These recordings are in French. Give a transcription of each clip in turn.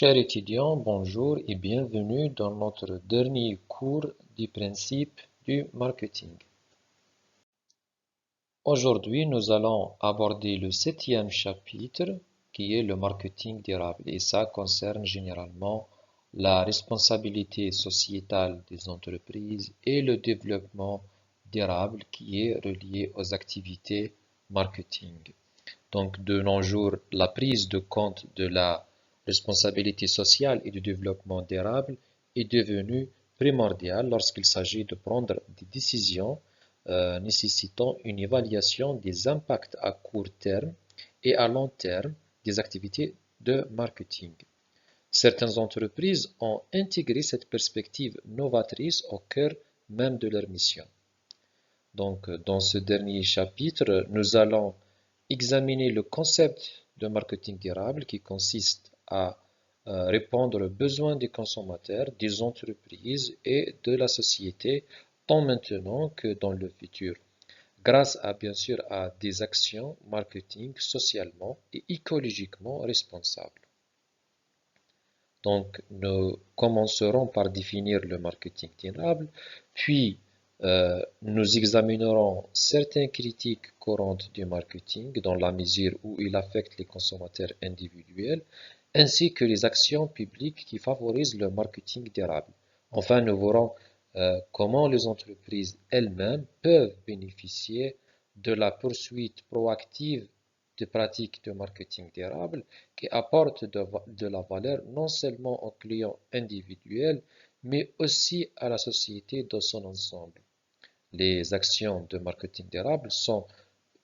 Chers étudiants, bonjour et bienvenue dans notre dernier cours du principe du marketing. Aujourd'hui, nous allons aborder le 7e chapitre qui est le marketing durable et ça concerne généralement la responsabilité sociétale des entreprises et le développement durable qui est relié aux activités marketing. Donc, de nos jours, la prise de compte de la responsabilité sociale et du développement durable est devenue primordiale lorsqu'il s'agit de prendre des décisions nécessitant une évaluation des impacts à court terme et à long terme des activités de marketing. Certaines entreprises ont intégré cette perspective novatrice au cœur même de leur mission. Donc, dans ce dernier chapitre, nous allons examiner le concept de marketing durable qui consiste à répondre aux besoins des consommateurs, des entreprises et de la société, tant maintenant que dans le futur, grâce à bien sûr à des actions marketing socialement et écologiquement responsables. Donc, nous commencerons par définir le marketing durable, puis nous examinerons certaines critiques courantes du marketing dans la mesure où il affecte les consommateurs individuels, ainsi que les actions publiques qui favorisent le marketing durable. Enfin, nous verrons comment les entreprises elles-mêmes peuvent bénéficier de la poursuite proactive de pratiques de marketing durable qui apportent de la valeur non seulement aux clients individuels, mais aussi à la société dans son ensemble. Les actions de marketing durable sont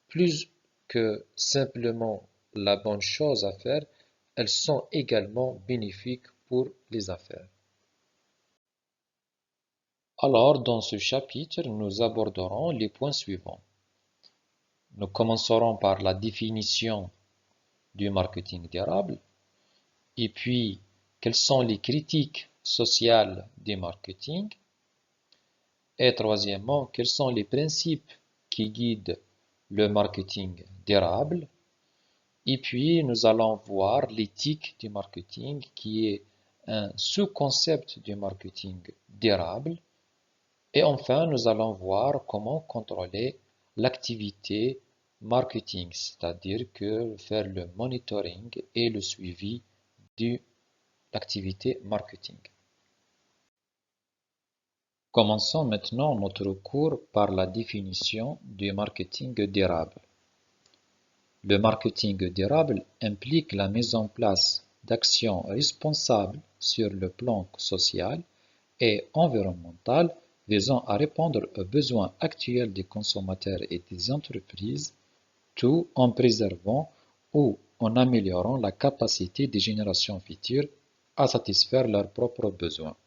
plus que simplement la bonne chose à faire, elles sont également bénéfiques pour les affaires. Alors, dans ce chapitre, nous aborderons les points suivants. Nous commencerons par la définition du marketing durable, et puis quelles sont les critiques sociales du marketing, et troisièmement, quels sont les principes qui guident le marketing durable, et puis nous allons voir l'éthique du marketing qui est un sous-concept du marketing durable, et enfin nous allons voir comment contrôler l'activité marketing, c'est-à-dire que faire le monitoring et le suivi de l'activité marketing. Commençons maintenant notre cours par la définition du marketing durable. Le marketing durable implique la mise en place d'actions responsables sur le plan social et environnemental visant à répondre aux besoins actuels des consommateurs et des entreprises, tout en préservant ou en améliorant la capacité des générations futures à satisfaire leurs propres besoins.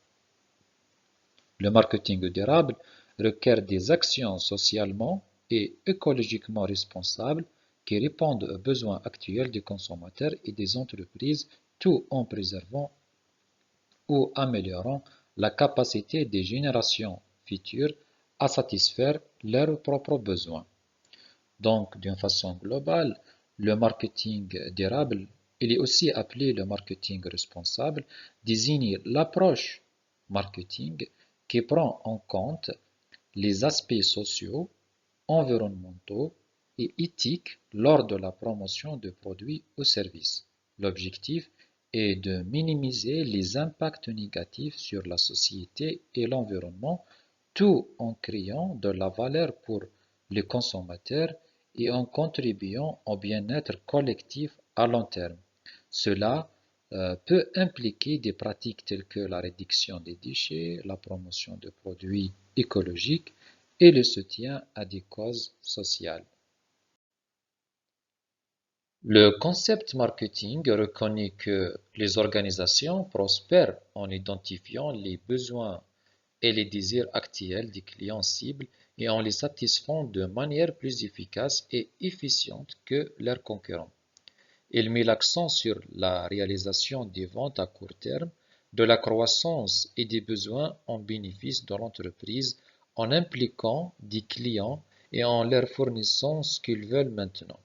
Le marketing durable requiert des actions socialement et écologiquement responsables qui répondent aux besoins actuels des consommateurs et des entreprises, tout en préservant ou améliorant la capacité des générations futures à satisfaire leurs propres besoins. Donc, d'une façon globale, le marketing durable, il est aussi appelé le marketing responsable, désigne l'approche marketing qui prend en compte les aspects sociaux, environnementaux et éthiques lors de la promotion de produits ou services. L'objectif est de minimiser les impacts négatifs sur la société et l'environnement, tout en créant de la valeur pour les consommateurs et en contribuant au bien-être collectif à long terme. Cela peut impliquer des pratiques telles que la réduction des déchets, la promotion de produits écologiques et le soutien à des causes sociales. Le concept marketing reconnaît que les organisations prospèrent en identifiant les besoins et les désirs actuels des clients cibles et en les satisfaisant de manière plus efficace et efficiente que leurs concurrents. Il met l'accent sur la réalisation des ventes à court terme, de la croissance et des besoins en bénéfice de l'entreprise en impliquant des clients et en leur fournissant ce qu'ils veulent maintenant.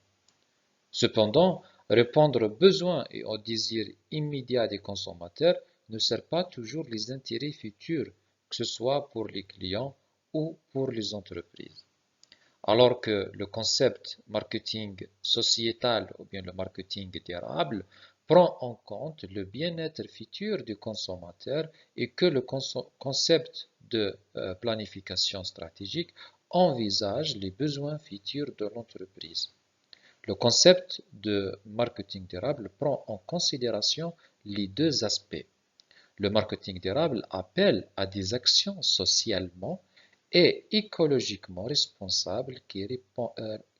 Cependant, Répondre aux besoins et aux désirs immédiats des consommateurs ne sert pas toujours les intérêts futurs, que ce soit pour les clients ou pour les entreprises. Alors que le concept marketing sociétal ou bien le marketing durable prend en compte le bien-être futur du consommateur et que le concept de planification stratégique envisage les besoins futurs de l'entreprise. Le concept de marketing durable prend en considération les deux aspects. Le marketing durable appelle à des actions socialement et écologiquement responsables qui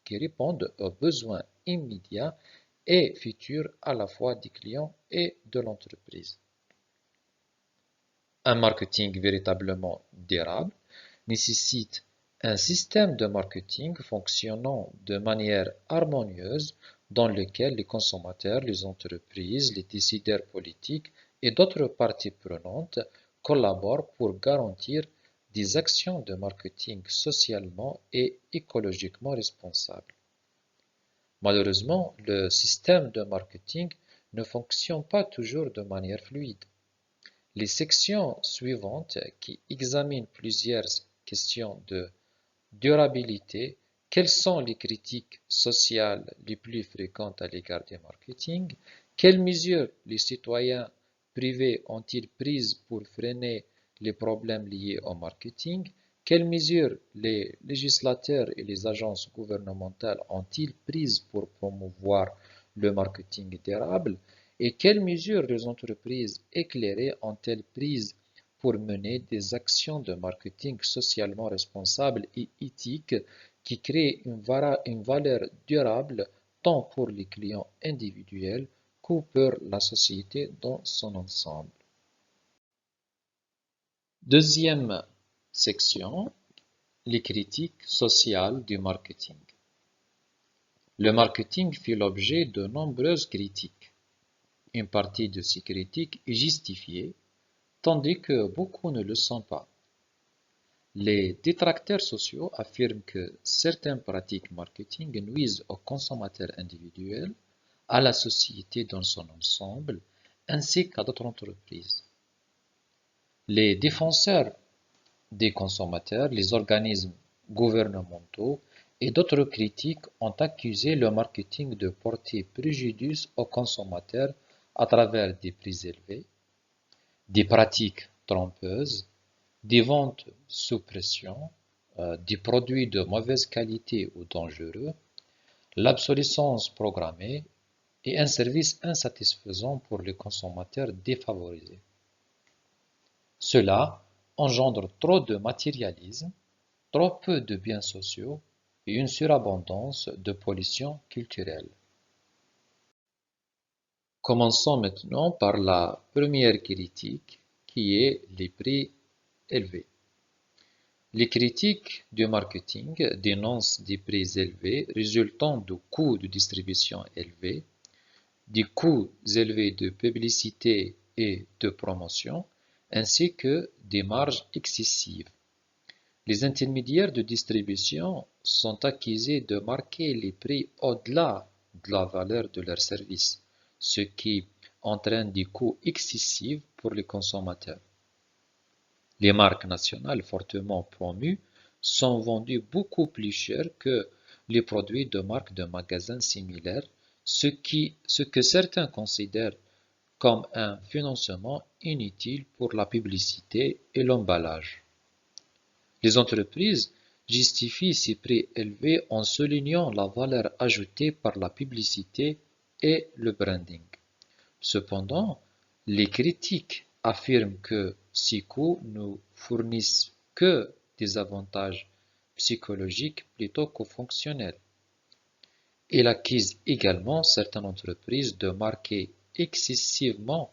répondent aux besoins immédiats et futurs à la fois des clients et de l'entreprise. Un marketing véritablement durable nécessite un système de marketing fonctionnant de manière harmonieuse dans lequel les consommateurs, les entreprises, les décideurs politiques et d'autres parties prenantes collaborent pour garantir des actions de marketing socialement et écologiquement responsables. Malheureusement, le système de marketing ne fonctionne pas toujours de manière fluide. Les sections suivantes, qui examinent plusieurs questions de durabilité, quelles sont les critiques sociales les plus fréquentes à l'égard du marketing? Quelles mesures les citoyens privés ont-ils prises pour freiner les problèmes liés au marketing? Quelles mesures les législateurs et les agences gouvernementales ont-ils prises pour promouvoir le marketing durable? Et quelles mesures les entreprises éclairées ont-elles prises pour mener des actions de marketing socialement responsables et éthiques qui créent une valeur durable tant pour les clients individuels que pour la société dans son ensemble. Deuxième section, les critiques sociales du marketing. Le marketing fait l'objet de nombreuses critiques. Une partie de ces critiques est justifiée, tandis que beaucoup ne le sont pas. Les détracteurs sociaux affirment que certaines pratiques marketing nuisent aux consommateurs individuels, à la société dans son ensemble, ainsi qu'à d'autres entreprises. Les défenseurs des consommateurs, les organismes gouvernementaux et d'autres critiques ont accusé le marketing de porter préjudice aux consommateurs à travers des prix élevés, des pratiques trompeuses, des ventes sous pression, des produits de mauvaise qualité ou dangereux, l'obsolescence programmée et un service insatisfaisant pour les consommateurs défavorisés. Cela engendre trop de matérialisme, trop peu de biens sociaux et une surabondance de pollution culturelle. Commençons maintenant par la première critique qui est les prix élevés. Les critiques du marketing dénoncent des prix élevés résultant de coûts de distribution élevés, des coûts élevés de publicité et de promotion, ainsi que des marges excessives. Les intermédiaires de distribution sont accusés de marquer les prix au-delà de la valeur de leurs services, ce qui entraîne des coûts excessifs pour les consommateurs. Les marques nationales fortement promues sont vendues beaucoup plus cher que les produits de marques de magasins similaires, ce que certains considèrent comme un financement inutile pour la publicité et l'emballage. Les entreprises justifient ces prix élevés en soulignant la valeur ajoutée par la publicité et le branding. Cependant, les critiques affirment que ces coûts ne fournissent que des avantages psychologiques plutôt que fonctionnels. Il accuse également certaines entreprises de marquer excessivement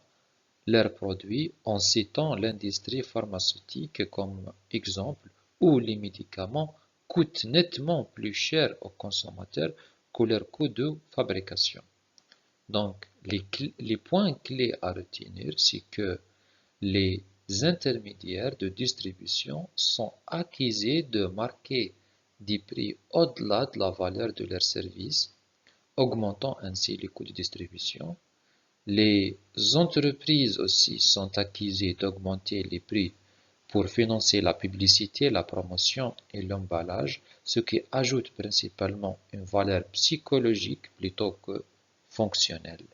leurs produits en citant l'industrie pharmaceutique comme exemple où les médicaments coûtent nettement plus cher aux consommateurs que leur coût de fabrication. Donc, les points clés à retenir, c'est que les intermédiaires de distribution sont accusés de marquer des prix au-delà de la valeur de leurs services, augmentant ainsi les coûts de distribution. Les entreprises aussi sont accusées d'augmenter les prix pour financer la publicité, la promotion et l'emballage, ce qui ajoute principalement une valeur psychologique plutôt que fonctionnelle.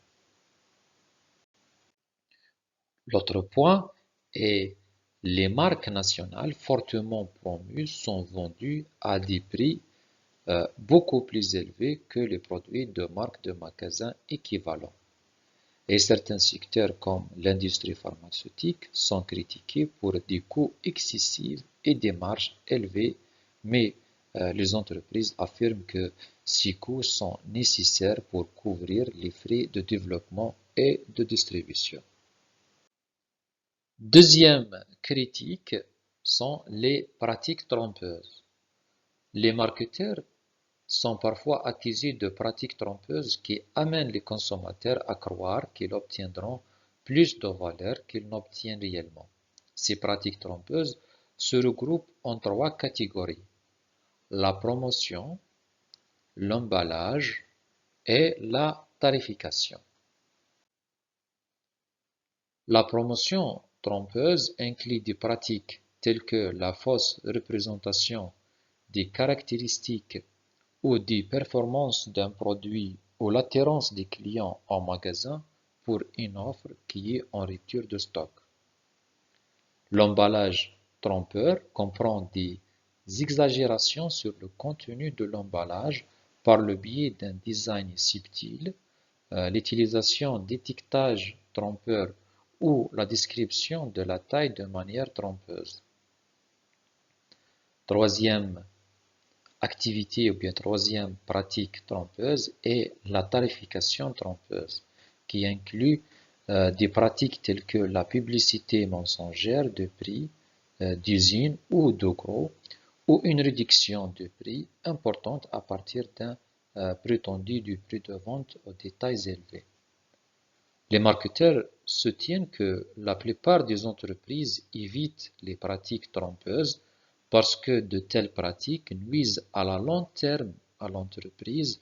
L'autre point est les marques nationales fortement promues sont vendues à des prix beaucoup plus élevés que les produits de marques de magasins équivalents. Et certains secteurs comme l'industrie pharmaceutique sont critiqués pour des coûts excessifs et des marges élevées, mais les entreprises affirment que ces coûts sont nécessaires pour couvrir les frais de développement et de distribution. Deuxième critique sont les pratiques trompeuses. Les marketeurs sont parfois accusés de pratiques trompeuses qui amènent les consommateurs à croire qu'ils obtiendront plus de valeur qu'ils n'obtiennent réellement. Ces pratiques trompeuses se regroupent en trois catégories: la promotion, l'emballage et la tarification. La promotion trompeuse inclut des pratiques telles que la fausse représentation des caractéristiques ou des performances d'un produit ou l'attirance des clients en magasin pour une offre qui est en rupture de stock. L'emballage trompeur comprend des exagérations sur le contenu de l'emballage par le biais d'un design subtil, l'utilisation d'étiquetage trompeur ou la description de la taille de manière trompeuse. Troisième activité ou bien troisième pratique trompeuse est la tarification trompeuse, qui inclut des pratiques telles que la publicité mensongère de prix d'usine ou de gros, ou une réduction de prix importante à partir d'un prétendu du prix de vente aux détails élevés. Les marketeurs soutiennent que la plupart des entreprises évitent les pratiques trompeuses parce que de telles pratiques nuisent à la long terme à l'entreprise.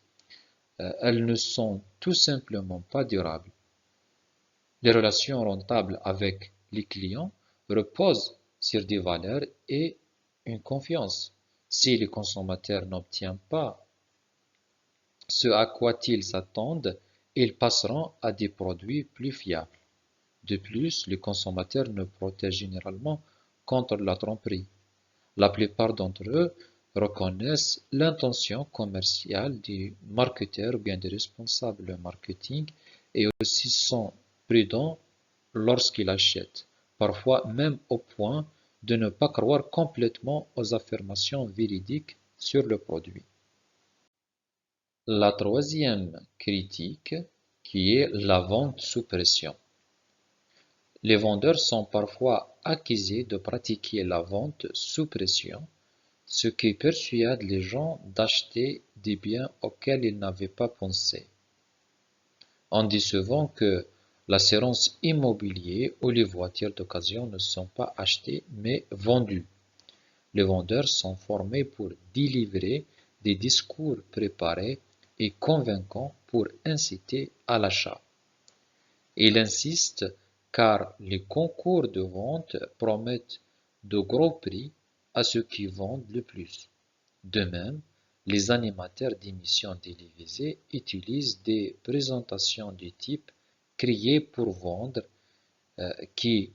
Elles ne sont tout simplement pas durables. Les relations rentables avec les clients reposent sur des valeurs et une confiance. Si les consommateurs n'obtiennent pas ce à quoi ils s'attendent, ils passeront à des produits plus fiables. De plus, les consommateurs ne protègent généralement contre la tromperie. La plupart d'entre eux reconnaissent l'intention commerciale des marketeurs ou bien des responsables marketing et aussi sont prudents lorsqu'ils achètent, parfois même au point de ne pas croire complètement aux affirmations véridiques sur le produit. La troisième critique, qui est la vente sous pression. Les vendeurs sont parfois accusés de pratiquer la vente sous pression, ce qui persuade les gens d'acheter des biens auxquels ils n'avaient pas pensé. On dit souvent que l'assurance immobilière ou les voitures d'occasion ne sont pas achetées mais vendues. Les vendeurs sont formés pour délivrer des discours préparés et convaincants pour inciter à l'achat. Ils insistent car les concours de vente promettent de gros prix à ceux qui vendent le plus. De même, les animateurs d'émissions télévisées utilisent des présentations du type crier pour vendre qui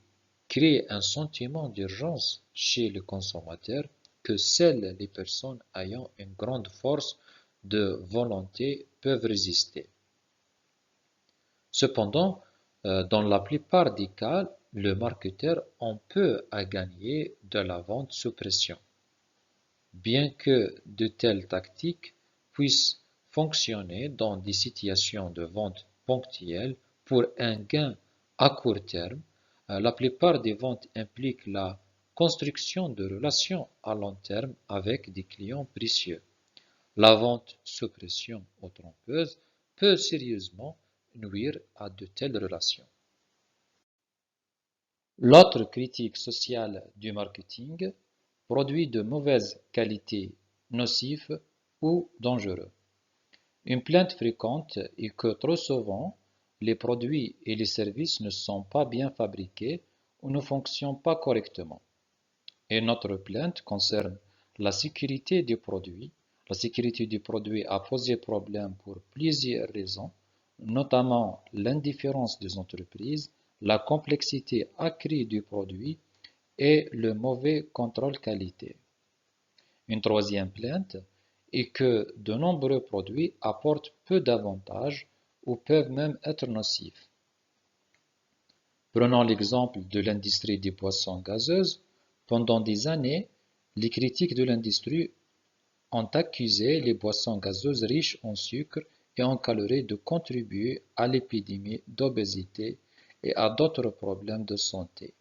créent un sentiment d'urgence chez le consommateur que seules les personnes ayant une grande force de volonté peuvent résister. Cependant, dans la plupart des cas, le marketeur en peut à gagner de la vente sous pression. Bien que de telles tactiques puissent fonctionner dans des situations de vente ponctuelles pour un gain à court terme, la plupart des ventes impliquent la construction de relations à long terme avec des clients précieux. La vente sous pression ou trompeuse peut sérieusement nuire à de telles relations. L'autre critique sociale du marketing: produits de mauvaise qualité, nocifs ou dangereux. Une plainte fréquente est que trop souvent, les produits et les services ne sont pas bien fabriqués ou ne fonctionnent pas correctement. Et notre plainte concerne la sécurité des produits. La sécurité du produit a posé problème pour plusieurs raisons, notamment l'indifférence des entreprises, la complexité accrue du produit et le mauvais contrôle qualité. Une troisième plainte est que de nombreux produits apportent peu d'avantages ou peuvent même être nocifs. Prenons l'exemple de l'industrie des boissons gazeuses. Pendant des années, les critiques de l'industrie ont accusé les boissons gazeuses riches en sucre et en calories de contribuer à l'épidémie d'obésité et à d'autres problèmes de santé.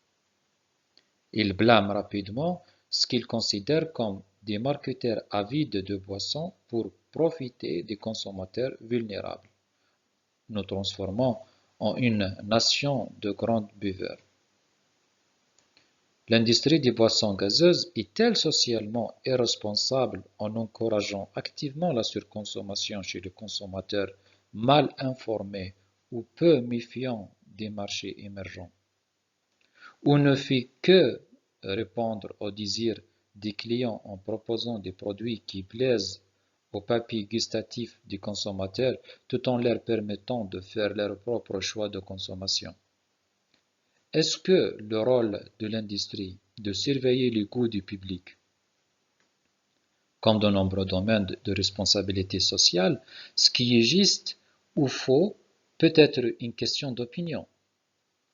Ils blâment rapidement ce qu'ils considèrent comme des marketeurs avides de boissons pour profiter des consommateurs vulnérables, nous transformant en une nation de grands buveurs. L'industrie des boissons gazeuses est-elle socialement irresponsable en encourageant activement la surconsommation chez les consommateurs mal informés ou peu méfiants des marchés émergents? Ou ne fait que répondre aux désirs des clients en proposant des produits qui plaisent aux papilles gustatives des consommateurs tout en leur permettant de faire leur propre choix de consommation? Est-ce que le rôle de l'industrie de surveiller les goûts du public, comme de nombreux domaines de responsabilité sociale, ce qui est juste ou faux peut être une question d'opinion,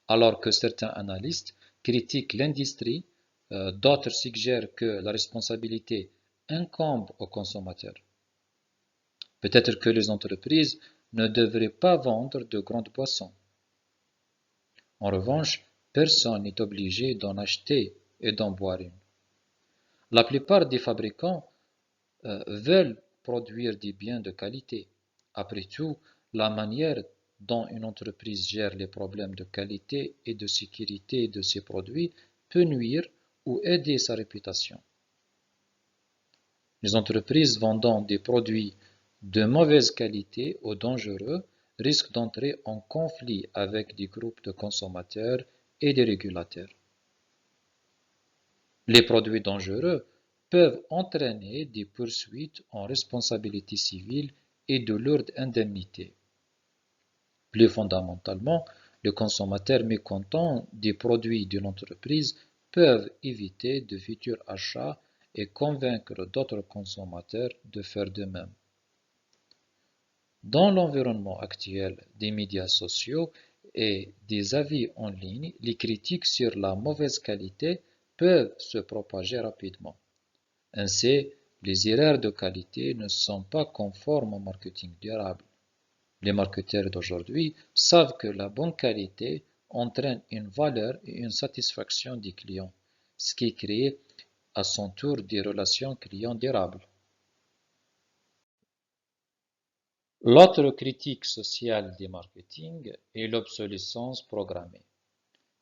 alors que certains analystes critiquent l'industrie, d'autres suggèrent que la responsabilité incombe aux consommateurs. Peut-être que les entreprises ne devraient pas vendre de grandes boissons. En revanche, personne n'est obligé d'en acheter et d'en boire une. La plupart des fabricants veulent produire des biens de qualité. Après tout, la manière dont une entreprise gère les problèmes de qualité et de sécurité de ses produits peut nuire ou aider sa réputation. Les entreprises vendant des produits de mauvaise qualité ou dangereux risquent d'entrer en conflit avec des groupes de consommateurs et des régulateurs. Les produits dangereux peuvent entraîner des poursuites en responsabilité civile et de lourdes indemnités. Plus fondamentalement, les consommateurs mécontents des produits d'une entreprise peuvent éviter de futurs achats et convaincre d'autres consommateurs de faire de même. Dans l'environnement actuel des médias sociaux et des avis en ligne, les critiques sur la mauvaise qualité peuvent se propager rapidement. Ainsi, les erreurs de qualité ne sont pas conformes au marketing durable. Les marketeurs d'aujourd'hui savent que la bonne qualité entraîne une valeur et une satisfaction des clients, ce qui crée à son tour des relations clients durables. L'autre critique sociale du marketing est l'obsolescence programmée.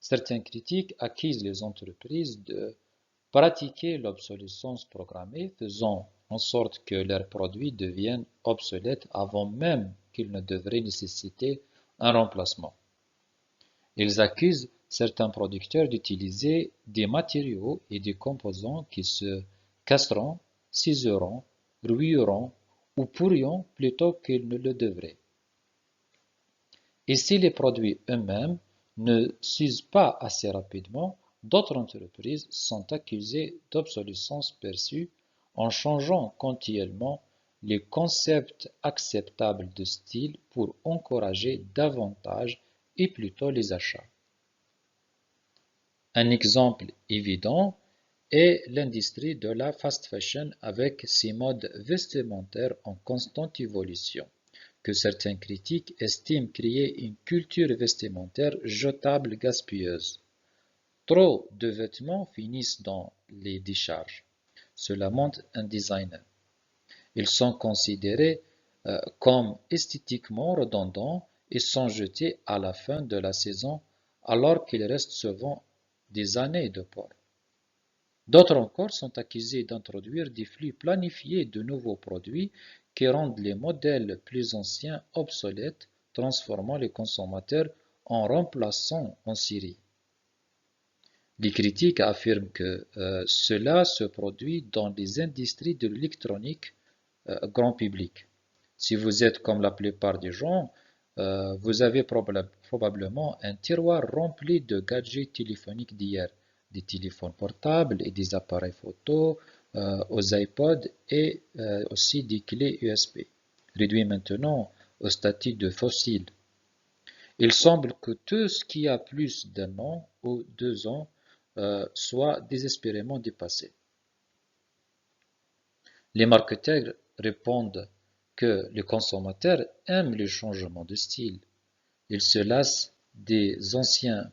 Certains critiques accusent les entreprises de pratiquer l'obsolescence programmée, faisant en sorte que leurs produits deviennent obsolètes avant même qu'ils ne devraient nécessiter un remplacement. Ils accusent certains producteurs d'utiliser des matériaux et des composants qui se casseront, sciseront, rouilleront ou pourriront plutôt qu'ils ne le devraient. Et si les produits eux-mêmes ne s'usent pas assez rapidement, d'autres entreprises sont accusées d'obsolescence perçue en changeant continuellement les concepts acceptables de style pour encourager davantage et plutôt les achats. Un exemple évident est l'industrie de la fast fashion avec ses modes vestimentaires en constante évolution, que certains critiques estiment créer une culture vestimentaire jetable gaspilleuse. Trop de vêtements finissent dans les décharges, se lamente un designer. Ils sont considérés comme esthétiquement redondants et sont jetés à la fin de la saison alors qu'ils restent souvent des années de port. D'autres encore sont accusés d'introduire des flux planifiés de nouveaux produits qui rendent les modèles plus anciens obsolètes, transformant les consommateurs en remplaçants en série. Les critiques affirment que cela se produit dans les industries de l'électronique grand public. Si vous êtes comme la plupart des gens, vous avez probablement un tiroir rempli de gadgets téléphoniques d'hier, des téléphones portables et des appareils photo, aux iPods et aussi des clés USB, réduits maintenant au statut de fossiles. Il semble que tout ce qui a plus d'un an ou 2 ans soit désespérément dépassé. Les marketeurs répondent que les consommateurs aiment le changement de style. Ils se lassent des anciens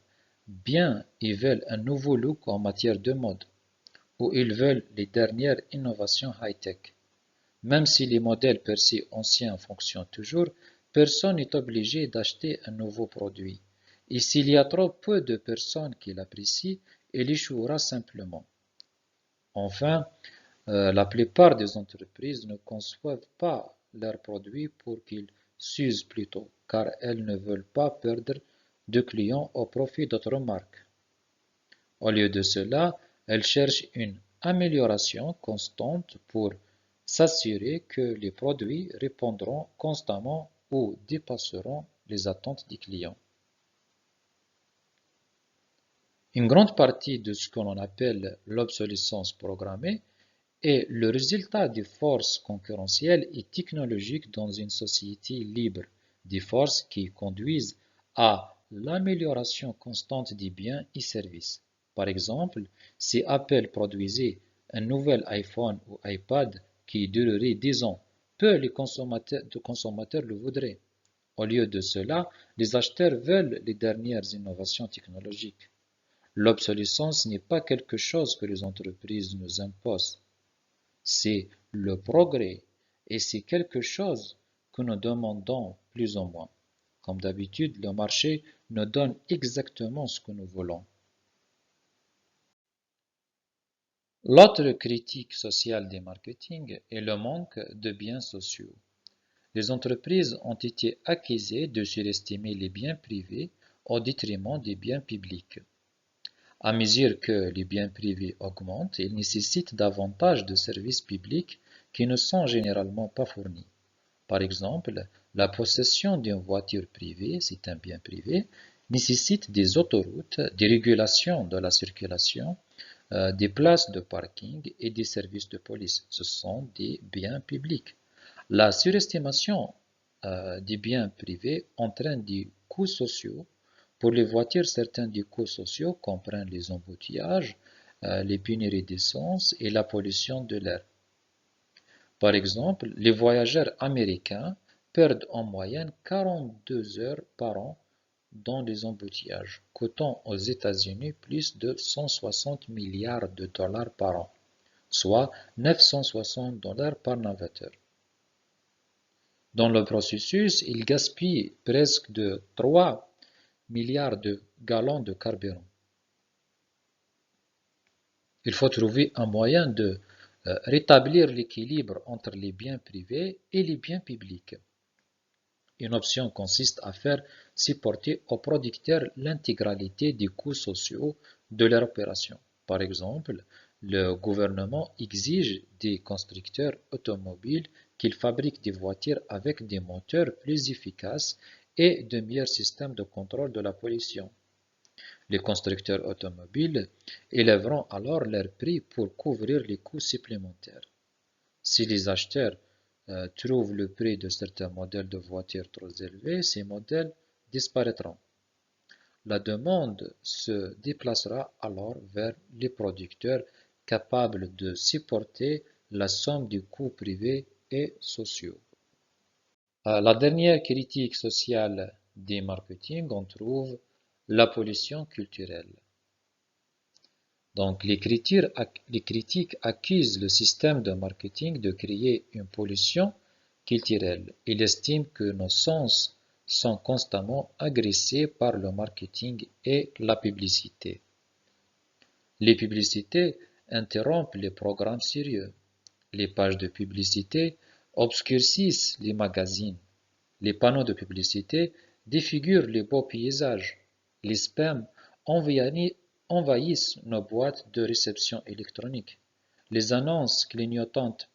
biens et veulent un nouveau look en matière de mode, ou ils veulent les dernières innovations high-tech. Même si les modèles perçus anciens fonctionnent toujours, personne n'est obligé d'acheter un nouveau produit. Et s'il y a trop peu de personnes qui l'apprécient, il échouera simplement. Enfin, la plupart des entreprises ne conçoivent pas leurs produits pour qu'ils s'usent plus tôt, car elles ne veulent pas perdre de clients au profit d'autres marques. Au lieu de cela, elles cherchent une amélioration constante pour s'assurer que les produits répondront constamment ou dépasseront les attentes des clients. Une grande partie de ce que l'on appelle l'obsolescence programmée est le résultat des forces concurrentielles et technologiques dans une société libre, des forces qui conduisent à l'amélioration constante des biens et services. Par exemple, si Apple produisait un nouvel iPhone ou iPad qui durerait 10 ans, peu les consommateurs le voudraient. Au lieu de cela, les acheteurs veulent les dernières innovations technologiques. L'obsolescence n'est pas quelque chose que les entreprises nous imposent. C'est le progrès et c'est quelque chose que nous demandons plus ou moins. Comme d'habitude, le marché nous donne exactement ce que nous voulons. L'autre critique sociale des marketing est le manque de biens sociaux. Les entreprises ont été accusées de surestimer les biens privés au détriment des biens publics. À mesure que les biens privés augmentent, ils nécessitent davantage de services publics qui ne sont généralement pas fournis. Par exemple, la possession d'une voiture privée, c'est un bien privé, nécessite des autoroutes, des régulations de la circulation, des places de parking et des services de police. Ce sont des biens publics. La surestimation des biens privés entraîne des coûts sociaux. Pour les voitures, certains des coûts sociaux comprennent les embouteillages, les pénuries d'essence et la pollution de l'air. Par exemple, les voyageurs américains perdent en moyenne 42 heures par an dans les embouteillages, coûtant aux États-Unis plus de 160 milliards de dollars par an, soit 960 dollars par navigateur. Dans le processus, ils gaspillent presque de 3 milliards de gallons de carburant. Il faut trouver un moyen de rétablir l'équilibre entre les biens privés et les biens publics. Une option consiste à faire supporter aux producteurs l'intégralité des coûts sociaux de leur opération. Par exemple, le gouvernement exige des constructeurs automobiles qu'ils fabriquent des voitures avec des moteurs plus efficaces et de meilleurs systèmes de contrôle de la pollution. Les constructeurs automobiles élèveront alors leurs prix pour couvrir les coûts supplémentaires. Si les acheteurs trouvent le prix de certains modèles de voitures trop élevé, ces modèles disparaîtront. La demande se déplacera alors vers les producteurs capables de supporter la somme des coûts privés et sociaux. La dernière critique sociale des marketing, on trouve la pollution culturelle. Donc, les critiques accusent le système de marketing de créer une pollution culturelle. Ils estiment que nos sens sont constamment agressés par le marketing et la publicité. Les publicités interrompent les programmes sérieux. Les pages de publicité obscurcissent les magazines. Les panneaux de publicité défigurent les beaux paysages. Les spams envahissent nos boîtes de réception électronique. Les annonces clignotantes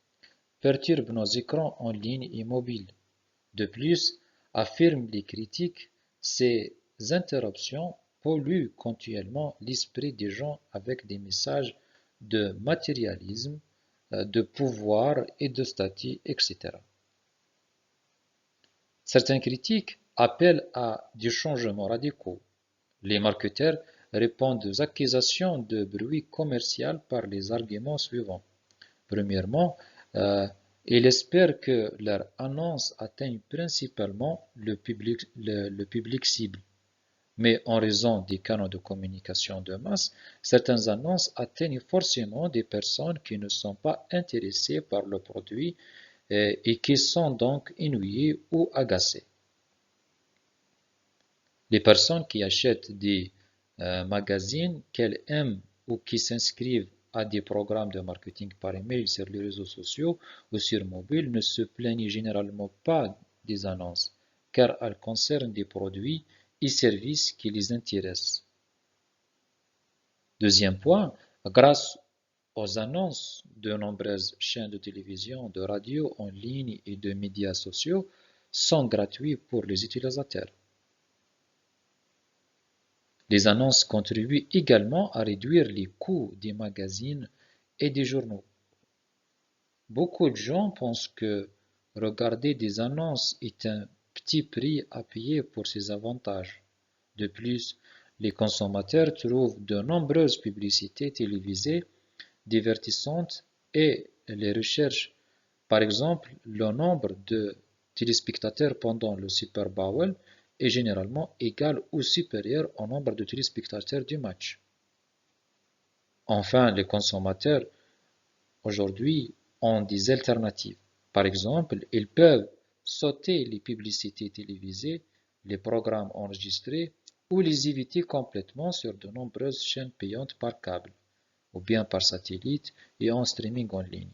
perturbent nos écrans en ligne et mobiles. De plus, affirment les critiques, ces interruptions polluent continuellement l'esprit des gens avec des messages de matérialisme, de pouvoir et de statut, etc. Certains critiques appellent à des changements radicaux. Les marketeurs répondent aux accusations de bruit commercial par les arguments suivants. Premièrement, ils espèrent que leurs annonces atteignent principalement le public cible. Mais en raison des canaux de communication de masse, certaines annonces atteignent forcément des personnes qui ne sont pas intéressées par le produit et qui sont donc ennuyées ou agacées. Les personnes qui achètent des magazines qu'elles aiment ou qui s'inscrivent à des programmes de marketing par email sur les réseaux sociaux ou sur mobile ne se plaignent généralement pas des annonces, car elles concernent des produits et services qui les intéressent. Deuxième point, grâce aux annonces, de nombreuses chaînes de télévision, de radio en ligne et de médias sociaux sont gratuits pour les utilisateurs. Les annonces contribuent également à réduire les coûts des magazines et des journaux. Beaucoup de gens pensent que regarder des annonces est un petit prix à payer pour ces avantages. De plus, les consommateurs trouvent de nombreuses publicités télévisées divertissantes et les recherches. Par exemple, le nombre de téléspectateurs pendant le Super Bowl est généralement égal ou supérieur au nombre de téléspectateurs du match. Enfin, les consommateurs aujourd'hui ont des alternatives. Par exemple, ils peuvent sauter les publicités télévisées, les programmes enregistrés ou les éviter complètement sur de nombreuses chaînes payantes par câble, ou bien par satellite et en streaming en ligne.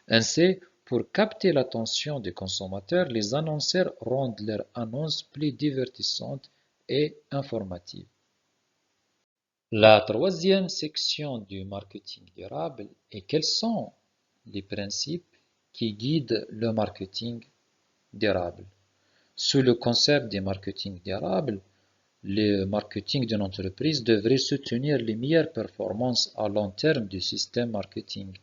Ainsi, pour capter l'attention des consommateurs, les annonceurs rendent leurs annonces plus divertissantes et informatives. La troisième section du marketing durable est quels sont les principes qui guident le marketing durable. Sous le concept du marketing durable, le marketing d'une entreprise devrait soutenir les meilleures performances à long terme du système marketing.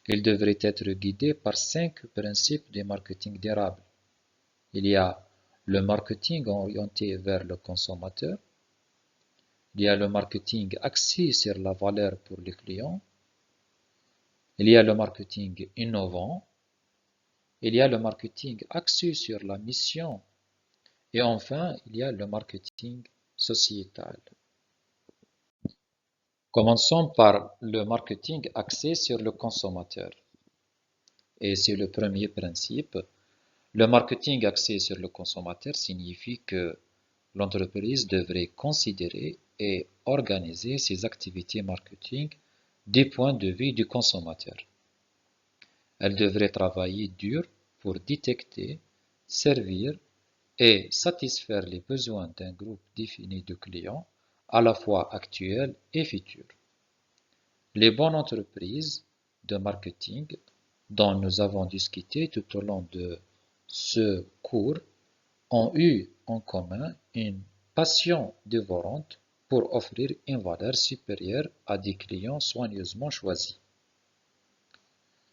Il devrait être guidé par 5 principes du marketing durable. Il y a le marketing orienté vers le consommateur. Il y a le marketing axé sur la valeur pour les clients. Il y a le marketing innovant. Il y a le marketing axé sur la mission. Et enfin, il y a le marketing sociétal. Commençons par le marketing axé sur le consommateur. Et c'est le premier principe. Le marketing axé sur le consommateur signifie que l'entreprise devrait considérer et organiser ses activités marketing du point de vue du consommateur. Elle devrait travailler dur pour détecter, servir et satisfaire les besoins d'un groupe défini de clients, à la fois actuels et futurs. Les bonnes entreprises de marketing dont nous avons discuté tout au long de ce cours ont eu en commun une passion dévorante pour offrir une valeur supérieure à des clients soigneusement choisis.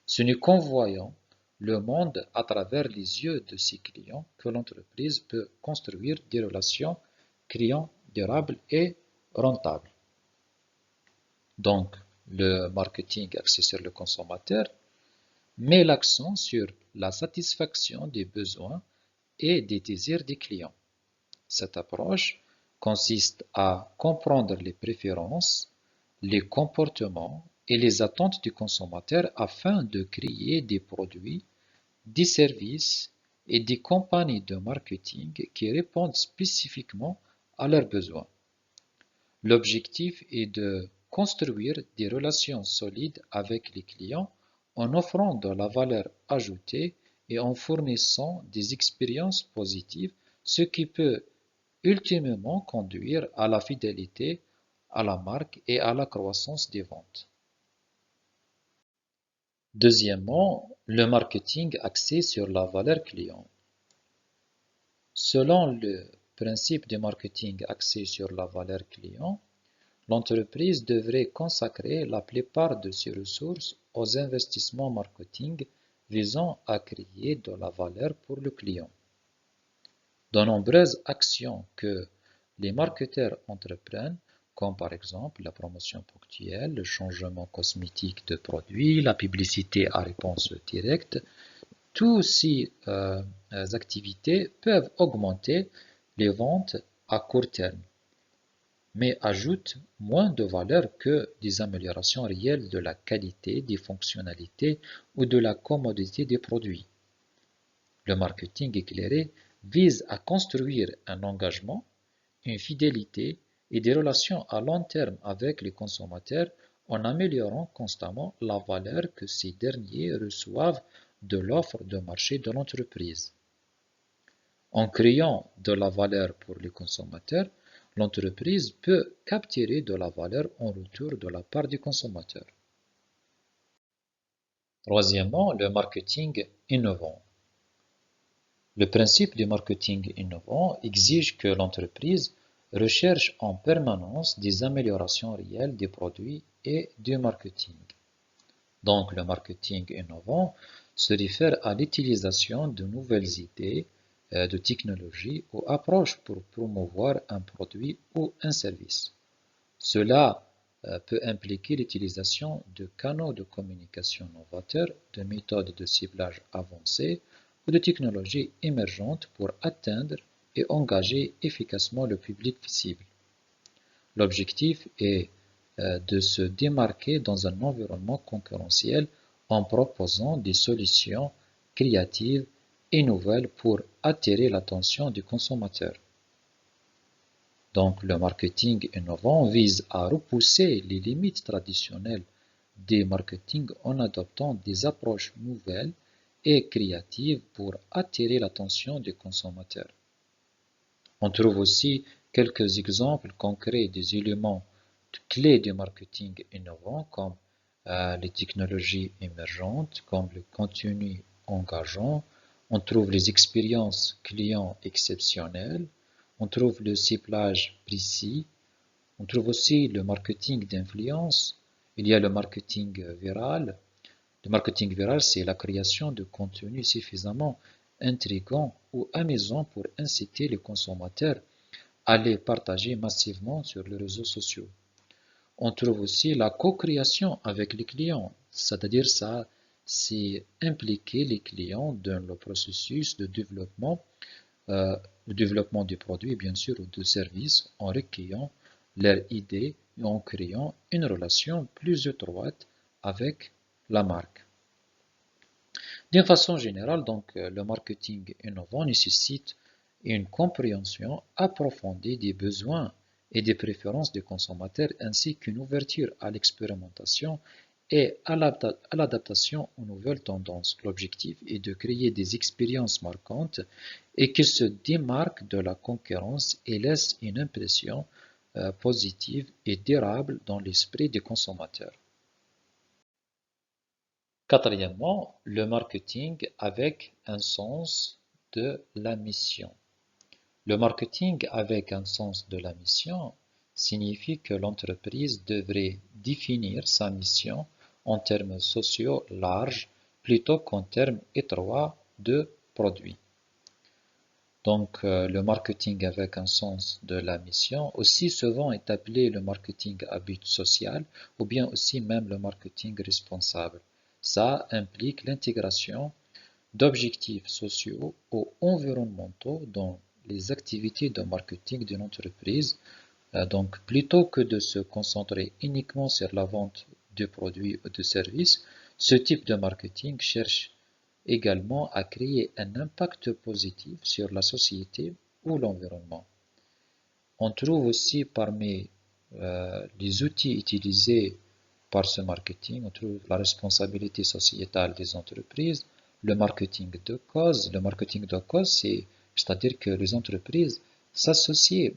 C'est en convoyant le monde à travers les yeux de ses clients que l'entreprise peut construire des relations clients durables et rentables. Donc, le marketing axé sur le consommateur met l'accent sur la satisfaction des besoins et des désirs des clients. Cette approche consiste à comprendre les préférences, les comportements et les attentes du consommateur afin de créer des produits, des services et des campagnes de marketing qui répondent spécifiquement à leurs besoins. L'objectif est de construire des relations solides avec les clients en offrant de la valeur ajoutée et en fournissant des expériences positives, ce qui peut ultimement conduire à la fidélité à la marque et à la croissance des ventes. Deuxièmement, le marketing axé sur la valeur client. Selon le principe du marketing axé sur la valeur client, l'entreprise devrait consacrer la plupart de ses ressources aux investissements marketing visant à créer de la valeur pour le client. De nombreuses actions que les marketeurs entreprennent, comme par exemple la promotion ponctuelle, le changement cosmétique de produits, la publicité à réponse directe, toutes ces activités peuvent augmenter les ventes à court terme, mais ajoutent moins de valeur que des améliorations réelles de la qualité, des fonctionnalités ou de la commodité des produits. Le marketing éclairé vise à construire un engagement, une fidélité et des relations à long terme avec les consommateurs en améliorant constamment la valeur que ces derniers reçoivent de l'offre de marché de l'entreprise. En créant de la valeur pour les consommateurs, l'entreprise peut capturer de la valeur en retour de la part du consommateur. Troisièmement, le marketing innovant. Le principe du marketing innovant exige que l'entreprise recherche en permanence des améliorations réelles des produits et du marketing. Donc, le marketing innovant se réfère à l'utilisation de nouvelles idées, de technologies ou approches pour promouvoir un produit ou un service. Cela peut impliquer l'utilisation de canaux de communication novateurs, de méthodes de ciblage avancées ou de technologies émergentes pour atteindre et engager efficacement le public cible. L'objectif est de se démarquer dans un environnement concurrentiel en proposant des solutions créatives et nouvelles pour attirer l'attention du consommateur. Donc, le marketing innovant vise à repousser les limites traditionnelles des marketing en adoptant des approches nouvelles et créatives pour attirer l'attention des consommateurs. On trouve aussi quelques exemples concrets des éléments clés du marketing innovant comme les technologies émergentes, comme le contenu engageant. On trouve les expériences clients exceptionnelles. On trouve le ciblage précis. On trouve aussi le marketing d'influence. Il y a le marketing viral. Le marketing viral, c'est la création de contenu suffisamment intrigant ou amusant pour inciter les consommateurs à les partager massivement sur les réseaux sociaux. On trouve aussi la co-création avec les clients, c'est-à-dire ça, c'est impliquer les clients dans le processus de développement du produit, bien sûr, ou de service, en recueillant leurs idées et en créant une relation plus étroite avec la marque. D'une façon générale, donc, le marketing innovant nécessite une compréhension approfondie des besoins et des préférences des consommateurs ainsi qu'une ouverture à l'expérimentation et à l'adaptation aux nouvelles tendances. L'objectif est de créer des expériences marquantes et qui se démarquent de la concurrence et laissent une impression positive et durable dans l'esprit des consommateurs. Quatrièmement, le marketing avec un sens de la mission. Le marketing avec un sens de la mission signifie que l'entreprise devrait définir sa mission en termes sociaux larges plutôt qu'en termes étroits de produits. Donc, le marketing avec un sens de la mission aussi souvent est appelé le marketing à but social ou bien aussi même le marketing responsable. Ça implique l'intégration d'objectifs sociaux ou environnementaux dans les activités de marketing d'une entreprise. Donc, plutôt que de se concentrer uniquement sur la vente de produits ou de services, ce type de marketing cherche également à créer un impact positif sur la société ou l'environnement. On trouve aussi parmi les outils utilisés par ce marketing, on trouve la responsabilité sociétale des entreprises, le marketing de cause. Le marketing de cause, c'est-à-dire que les entreprises s'associent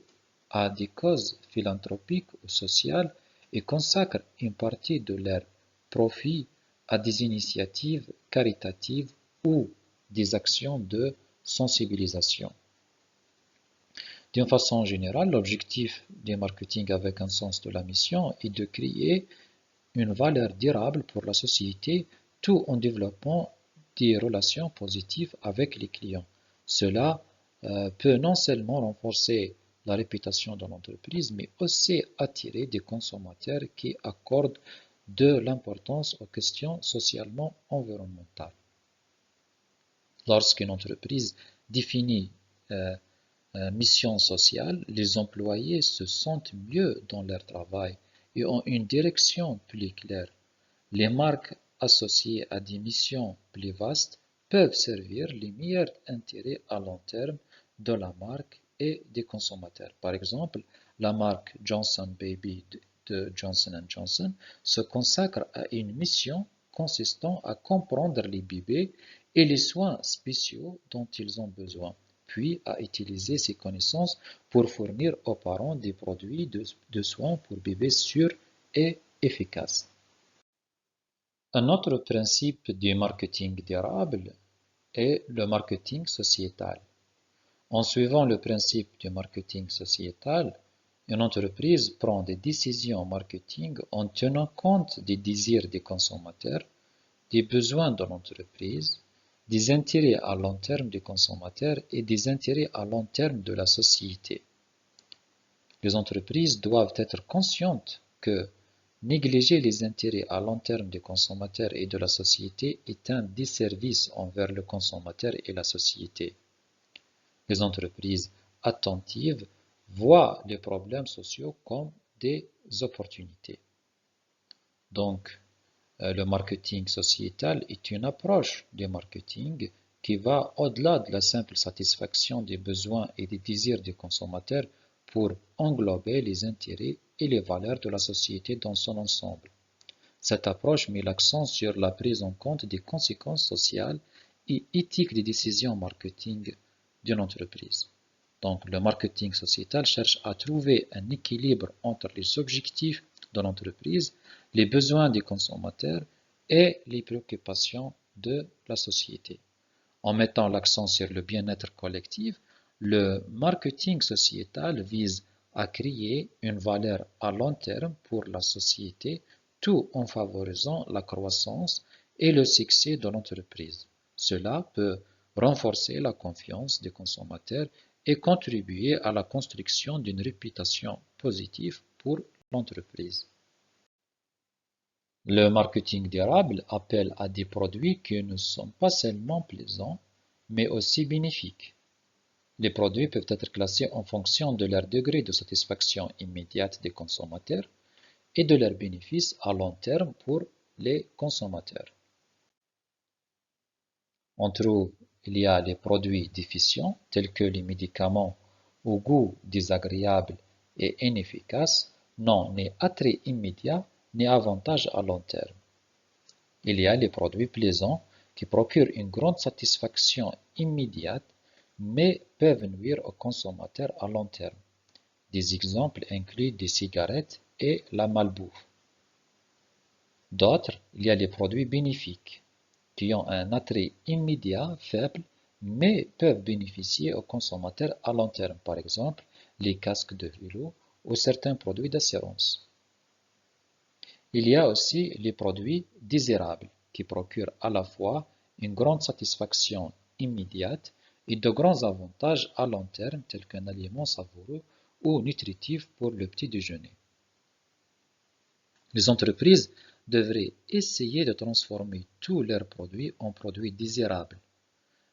à des causes philanthropiques ou sociales et consacrent une partie de leurs profits à des initiatives caritatives ou des actions de sensibilisation. D'une façon générale, l'objectif du marketing avec un sens de la mission est de créer une valeur durable pour la société tout en développant des relations positives avec les clients. Cela peut non seulement renforcer la réputation de l'entreprise, mais aussi attirer des consommateurs qui accordent de l'importance aux questions socialement environnementales. Lorsqu'une entreprise définit mission sociale, les employés se sentent mieux dans leur travail et ont une direction plus claire. Les marques associées à des missions plus vastes peuvent servir les meilleurs intérêts à long terme de la marque et des consommateurs. Par exemple, la marque Johnson Baby de Johnson & Johnson se consacre à une mission consistant à comprendre les bébés et les soins spéciaux dont ils ont besoin, puis à utiliser ces connaissances pour fournir aux parents des produits de soins pour bébés sûrs et efficaces. Un autre principe du marketing durable est le marketing sociétal. En suivant le principe du marketing sociétal, une entreprise prend des décisions marketing en tenant compte des désirs des consommateurs, des besoins de l'entreprise, des intérêts à long terme des consommateurs et des intérêts à long terme de la société. Les entreprises doivent être conscientes que négliger les intérêts à long terme des consommateurs et de la société est un disservice envers le consommateur et la société. Les entreprises attentives voient les problèmes sociaux comme des opportunités. Donc, le marketing sociétal est une approche du marketing qui va au-delà de la simple satisfaction des besoins et des désirs des consommateurs pour englober les intérêts et les valeurs de la société dans son ensemble. Cette approche met l'accent sur la prise en compte des conséquences sociales et éthiques des décisions marketing d'une entreprise. Donc, le marketing sociétal cherche à trouver un équilibre entre les objectifs de l'entreprise, les besoins des consommateurs et les préoccupations de la société. En mettant l'accent sur le bien-être collectif, le marketing sociétal vise à créer une valeur à long terme pour la société tout en favorisant la croissance et le succès de l'entreprise. Cela peut renforcer la confiance des consommateurs et contribuer à la construction d'une réputation positive pour l'entreprise. Le marketing durable appelle à des produits qui ne sont pas seulement plaisants, mais aussi bénéfiques. Les produits peuvent être classés en fonction de leur degré de satisfaction immédiate des consommateurs et de leurs bénéfices à long terme pour les consommateurs. Il y a les produits déficients, tels que les médicaments au goût désagréable et inefficaces, n'ont ni attrait immédiat ni avantage à long terme. Il y a les produits plaisants qui procurent une grande satisfaction immédiate, mais peuvent nuire aux consommateurs à long terme. Des exemples incluent des cigarettes et la malbouffe. D'autres, il y a les produits bénéfiques, qui ont un attrait immédiat faible, mais peuvent bénéficier aux consommateurs à long terme, par exemple les casques de vélo ou certains produits d'assurance. Il y a aussi les produits désirables, qui procurent à la fois une grande satisfaction immédiate et de grands avantages à long terme, tels qu'un aliment savoureux ou nutritif pour le petit déjeuner. Les entreprises devraient essayer de transformer tous leurs produits en produits désirables.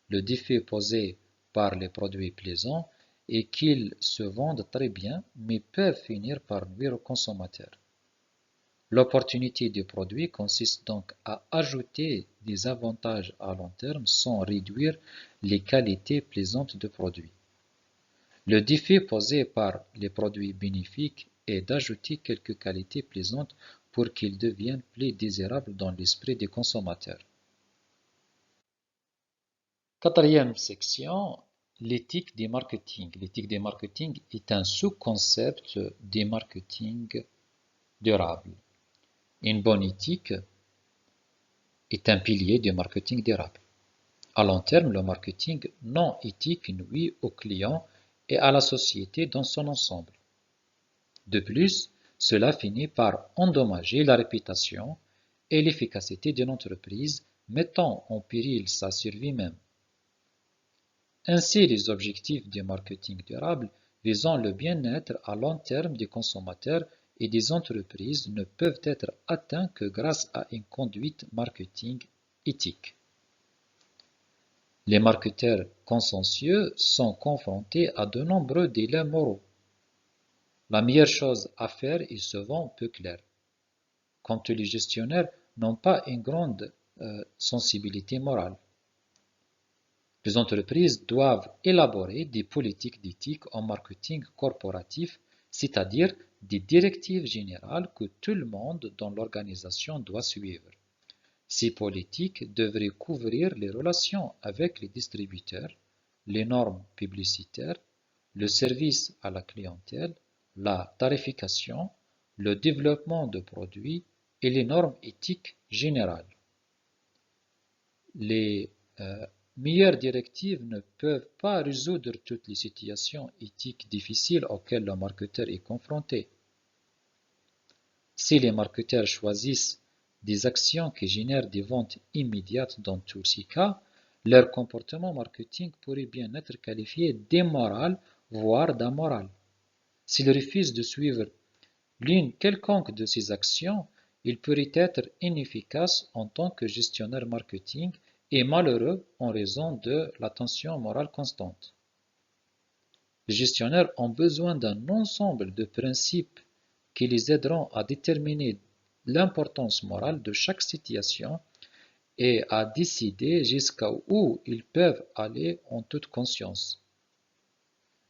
Le défi posé par les produits plaisants est qu'ils se vendent très bien, mais peuvent finir par nuire aux consommateurs. L'opportunité du produit consiste donc à ajouter des avantages à long terme sans réduire les qualités plaisantes du produit. Le défi posé par les produits bénéfiques et d'ajouter quelques qualités plaisantes pour qu'ils deviennent plus désirables dans l'esprit des consommateurs. Quatrième section, l'éthique du marketing. L'éthique du marketing est un sous-concept du marketing durable. Une bonne éthique est un pilier du marketing durable. À long terme, le marketing non éthique nuit aux clients et à la société dans son ensemble. De plus, cela finit par endommager la réputation et l'efficacité d'une entreprise, mettant en péril sa survie même. Ainsi, les objectifs du marketing durable visant le bien-être à long terme des consommateurs et des entreprises ne peuvent être atteints que grâce à une conduite marketing éthique. Les marketeurs consciencieux sont confrontés à de nombreux dilemmes moraux. La meilleure chose à faire est souvent peu claire. Quant les gestionnaires n'ont pas une grande sensibilité morale. Les entreprises doivent élaborer des politiques d'éthique en marketing corporatif, c'est-à-dire des directives générales que tout le monde dans l'organisation doit suivre. Ces politiques devraient couvrir les relations avec les distributeurs, les normes publicitaires, le service à la clientèle, la tarification, le développement de produits et les normes éthiques générales. Les meilleures directives ne peuvent pas résoudre toutes les situations éthiques difficiles auxquelles le marketeur est confronté. Si les marketeurs choisissent des actions qui génèrent des ventes immédiates dans tous ces cas, leur comportement marketing pourrait bien être qualifié d'immoral, voire d'amoral. S'ils refusent de suivre l'une quelconque de ces actions, ils pourraient être inefficaces en tant que gestionnaire marketing et malheureux en raison de la tension morale constante. Les gestionnaires ont besoin d'un ensemble de principes qui les aideront à déterminer l'importance morale de chaque situation et à décider jusqu'à où ils peuvent aller en toute conscience.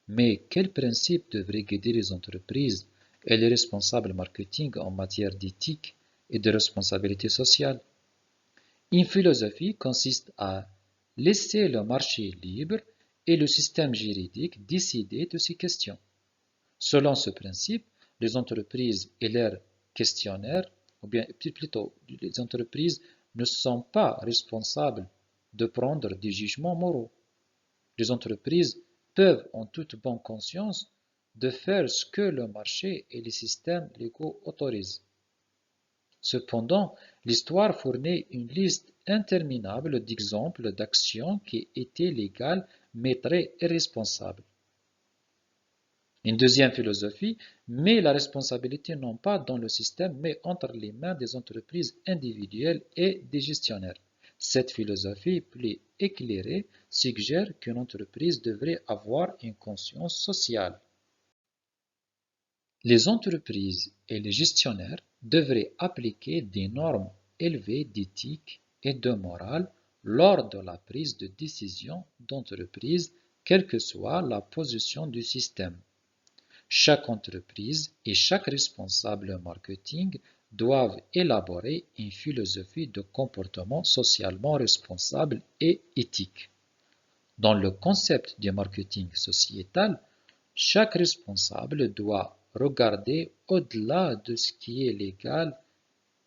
Mais quels principes devraient guider les entreprises et les responsables marketing en matière d'éthique et de responsabilité sociale? Une philosophie consiste à laisser le marché libre et le système juridique décider de ces questions. Selon ce principe, les entreprises et leurs questionnaires, ou bien plutôt les entreprises ne sont pas responsables de prendre des jugements moraux. Les entreprises peuvent en toute bonne conscience de faire ce que le marché et les systèmes légaux autorisent. Cependant, l'histoire fournit une liste interminable d'exemples d'actions qui étaient légales mais très irresponsables. Une deuxième philosophie met la responsabilité non pas dans le système mais entre les mains des entreprises individuelles et des gestionnaires. Cette philosophie plus éclairée suggère qu'une entreprise devrait avoir une conscience sociale. Les entreprises et les gestionnaires devraient appliquer des normes élevées d'éthique et de morale lors de la prise de décision d'entreprise, quelle que soit la position du système. Chaque entreprise et chaque responsable marketing doivent élaborer une philosophie de comportement socialement responsable et éthique. Dans le concept du marketing sociétal, chaque responsable doit regarder au-delà de ce qui est légal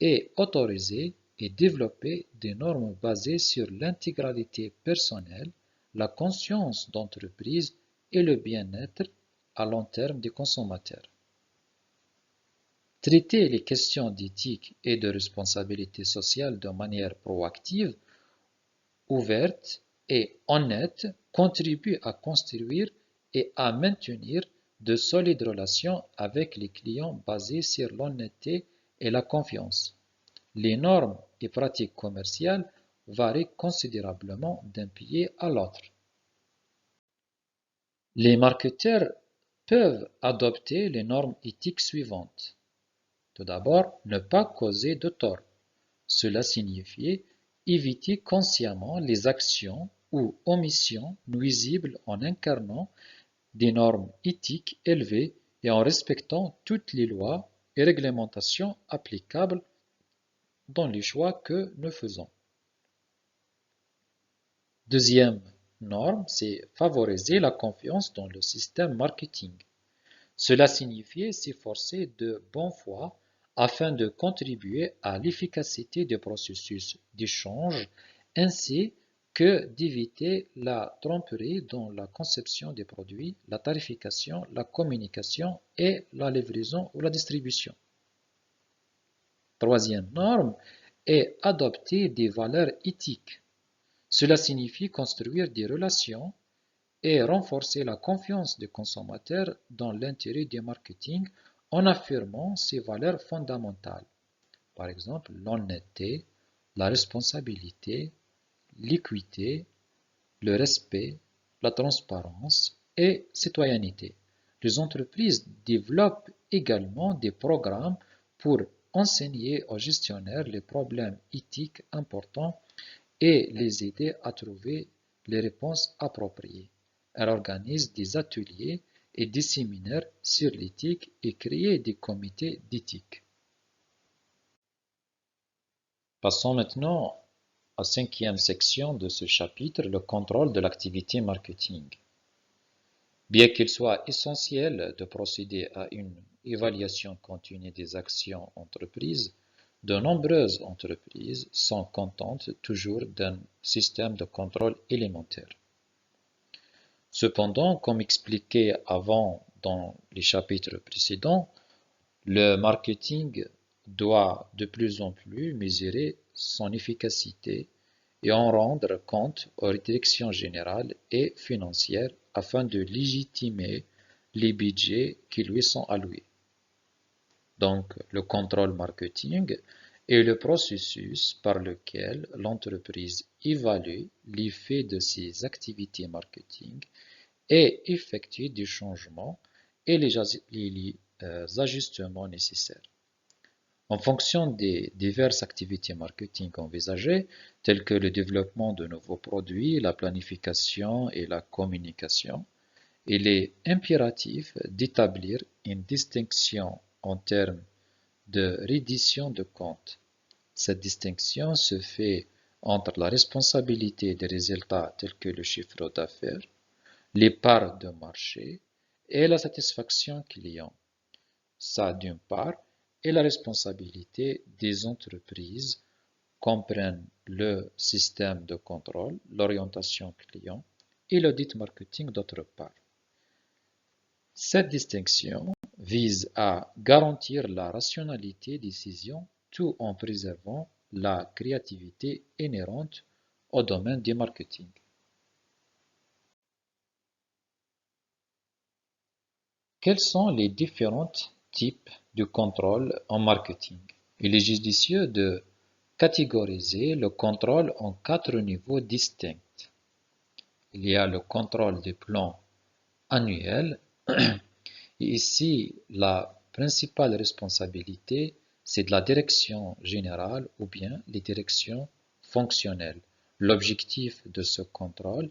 et autorisé et développer des normes basées sur l'intégralité personnelle, la conscience d'entreprise et le bien-être à long terme des consommateurs. Traiter les questions d'éthique et de responsabilité sociale de manière proactive, ouverte et honnête contribue à construire et à maintenir de solides relations avec les clients basées sur l'honnêteté et la confiance. Les normes et pratiques commerciales varient considérablement d'un pays à l'autre. Les marketeurs peuvent adopter les normes éthiques suivantes. Tout d'abord, ne pas causer de tort. Cela signifie éviter consciemment les actions ou omissions nuisibles en incarnant des normes éthiques élevées et en respectant toutes les lois et réglementations applicables dans les choix que nous faisons. Deuxième norme, c'est favoriser la confiance dans le système marketing. Cela signifie s'efforcer de bonne foi afin de contribuer à l'efficacité des processus d'échange ainsi que d'éviter la tromperie dans la conception des produits, la tarification, la communication et la livraison ou la distribution. Troisième norme est adopter des valeurs éthiques. Cela signifie construire des relations et renforcer la confiance des consommateurs dans l'intérêt du marketing en affirmant ces valeurs fondamentales. Par exemple, l'honnêteté, la responsabilité, l'équité, le respect, la transparence et citoyenneté. Les entreprises développent également des programmes pour enseigner aux gestionnaires les problèmes éthiques importants et les aider à trouver les réponses appropriées. Elle organise des ateliers et des séminaires sur l'éthique et crée des comités d'éthique. Passons maintenant à la cinquième section de ce chapitre, le contrôle de l'activité marketing. Bien qu'il soit essentiel de procéder à une évaluation continue des actions entreprises, de nombreuses entreprises sont contentes toujours d'un système de contrôle élémentaire. Cependant, comme expliqué avant dans les chapitres précédents, le marketing doit de plus en plus mesurer son efficacité et en rendre compte aux directions générales et financières afin de légitimer les budgets qui lui sont alloués. Donc, le contrôle marketing est le processus par lequel l'entreprise évalue l'effet de ses activités marketing et effectue des changements et les ajustements nécessaires. En fonction des diverses activités marketing envisagées, telles que le développement de nouveaux produits, la planification et la communication, il est impératif d'établir une distinction en termes de reddition de comptes. Cette distinction se fait entre la responsabilité des résultats tels que le chiffre d'affaires, les parts de marché et la satisfaction client. Ça, d'une part, et la responsabilité des entreprises comprennent le système de contrôle, l'orientation client et l'audit marketing d'autre part. Cette distinction vise à garantir la rationalité des décisions tout en préservant la créativité inhérente au domaine du marketing. Quels sont les différents types de contrôle en marketing? Il est judicieux de catégoriser le contrôle en 4 niveaux distincts. Il y a le contrôle des plans annuels. Et ici, la principale responsabilité, c'est de la direction générale ou bien les directions fonctionnelles. L'objectif de ce contrôle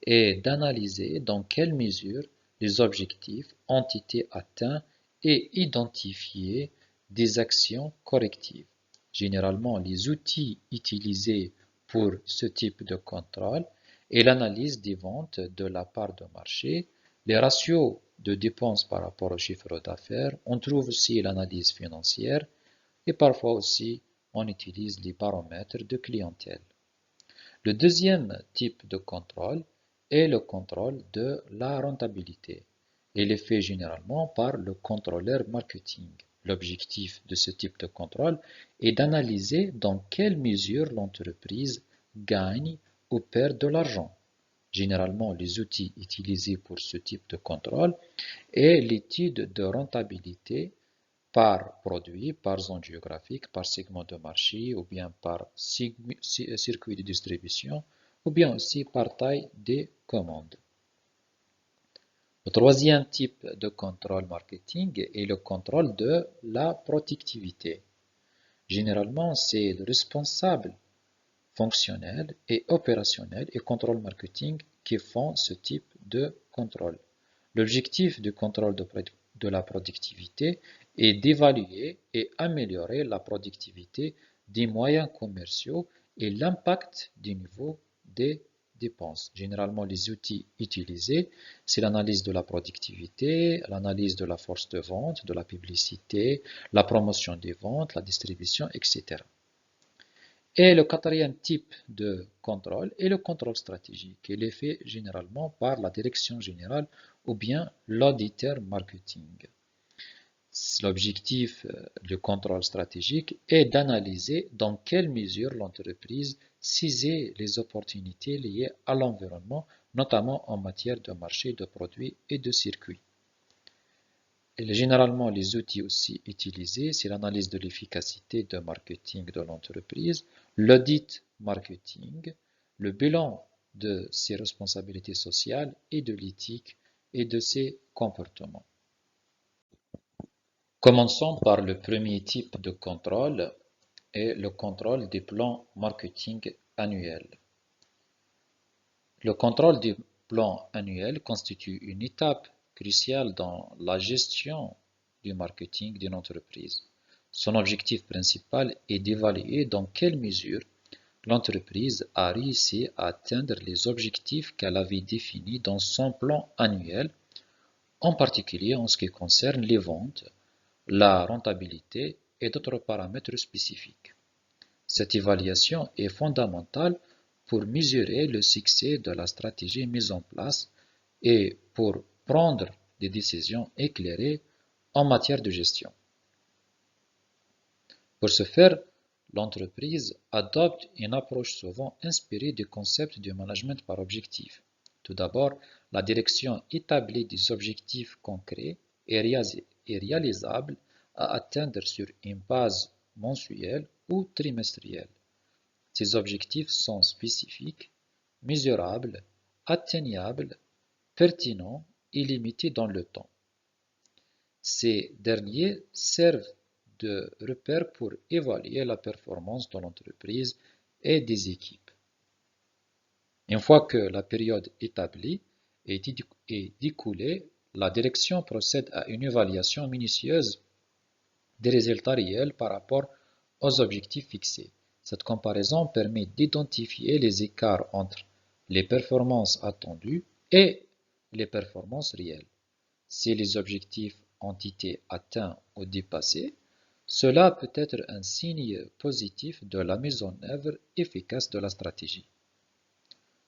est d'analyser dans quelle mesure les objectifs ont été atteints et identifier des actions correctives. Généralement, les outils utilisés pour ce type de contrôle est l'analyse des ventes de la part de marché, les ratios de dépenses par rapport au chiffre d'affaires, on trouve aussi l'analyse financière et parfois aussi on utilise les baromètres de clientèle. Le deuxième type de contrôle est le contrôle de la rentabilité. Il est fait généralement par le contrôleur marketing. L'objectif de ce type de contrôle est d'analyser dans quelle mesure l'entreprise gagne ou perd de l'argent. Généralement, les outils utilisés pour ce type de contrôle est l'étude de rentabilité par produit, par zone géographique, par segment de marché, ou bien par circuit de distribution, ou bien aussi par taille des commandes. Le troisième type de contrôle marketing est le contrôle de la productivité. Généralement, c'est le responsable fonctionnel et opérationnel et contrôle marketing qui font ce type de contrôle. L'objectif du contrôle de de la productivité est d'évaluer et améliorer la productivité des moyens commerciaux et l'impact du niveau des dépenses. Généralement, les outils utilisés, c'est l'analyse de la productivité, l'analyse de la force de vente, de la publicité, la promotion des ventes, la distribution, etc. Et le quatrième type de contrôle est le contrôle stratégique. Il est fait généralement par la direction générale ou bien l'auditeur marketing. L'objectif du contrôle stratégique est d'analyser dans quelle mesure l'entreprise saisit les opportunités liées à l'environnement, notamment en matière de marché, de produits et de circuits. Et généralement, les outils aussi utilisés, c'est l'analyse de l'efficacité de marketing de l'entreprise, l'audit marketing, le bilan de ses responsabilités sociales et de l'éthique et de ses comportements. Commençons par le premier type de contrôle et le contrôle des plans marketing annuels. Le contrôle des plans annuels constitue une étape cruciale dans la gestion du marketing d'une entreprise. Son objectif principal est d'évaluer dans quelle mesure l'entreprise a réussi à atteindre les objectifs qu'elle avait définis dans son plan annuel, en particulier en ce qui concerne les ventes, la rentabilité et d'autres paramètres spécifiques. Cette évaluation est fondamentale pour mesurer le succès de la stratégie mise en place et pour prendre des décisions éclairées en matière de gestion. Pour ce faire, l'entreprise adopte une approche souvent inspirée du concept du management par objectif. Tout d'abord, la direction établit des objectifs concrets et réalisables à atteindre sur une base mensuelle ou trimestrielle. Ces objectifs sont spécifiques, mesurables, atteignables, pertinents et limités dans le temps. Ces derniers servent de repères pour évaluer la performance de l'entreprise et des équipes. Une fois que la période établie est découlée, la direction procède à une évaluation minutieuse des résultats réels par rapport aux objectifs fixés. Cette comparaison permet d'identifier les écarts entre les performances attendues et les performances réelles. Si les objectifs ont été atteints ou dépassés, cela peut être un signe positif de la mise en œuvre efficace de la stratégie.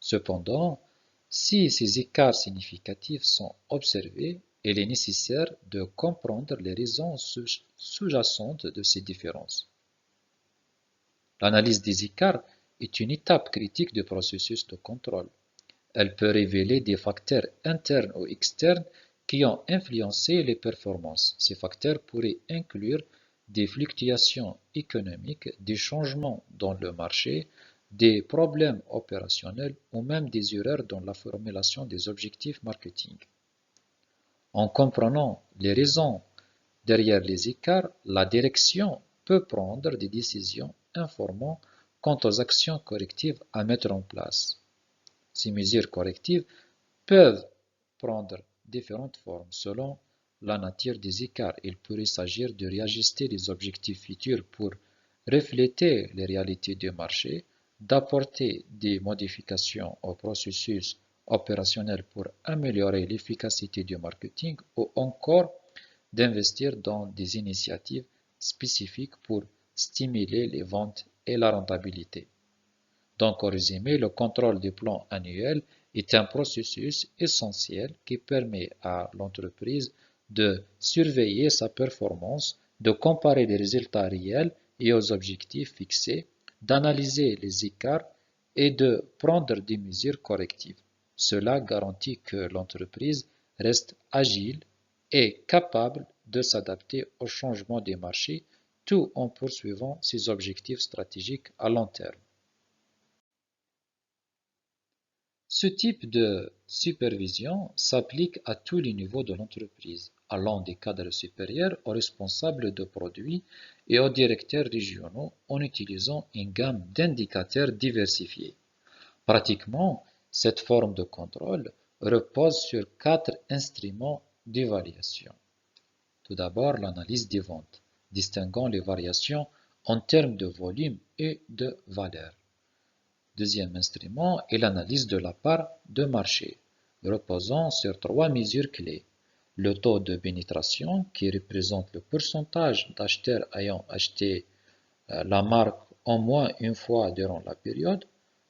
Cependant, si ces écarts significatifs sont observés, il est nécessaire de comprendre les raisons sous-jacentes de ces différences. L'analyse des écarts est une étape critique du processus de contrôle. Elle peut révéler des facteurs internes ou externes qui ont influencé les performances. Ces facteurs pourraient inclure des fluctuations économiques, des changements dans le marché, des problèmes opérationnels ou même des erreurs dans la formulation des objectifs marketing. En comprenant les raisons derrière les écarts, la direction peut prendre des décisions informant quant aux actions correctives à mettre en place. Ces mesures correctives peuvent prendre différentes formes selon la nature des écarts. Il pourrait s'agir de réajuster les objectifs futurs pour refléter les réalités du marché, d'apporter des modifications au processus opérationnel pour améliorer l'efficacité du marketing ou encore d'investir dans des initiatives spécifiques pour stimuler les ventes et la rentabilité. Donc, en résumé, le contrôle du plan annuel est un processus essentiel qui permet à l'entreprise de surveiller sa performance, de comparer les résultats réels et aux objectifs fixés, d'analyser les écarts et de prendre des mesures correctives. Cela garantit que l'entreprise reste agile et capable de s'adapter aux changements des marchés tout en poursuivant ses objectifs stratégiques à long terme. Ce type de supervision s'applique à tous les niveaux de l'entreprise, allant des cadres supérieurs aux responsables de produits et aux directeurs régionaux en utilisant une gamme d'indicateurs diversifiés. Pratiquement, cette forme de contrôle repose sur 4 instruments d'évaluation. Tout d'abord, l'analyse des ventes, distinguant les variations en termes de volume et de valeur. Deuxième instrument est l'analyse de la part de marché, reposant sur trois mesures clés. Le taux de pénétration, qui représente le pourcentage d'acheteurs ayant acheté la marque au moins une fois durant la période,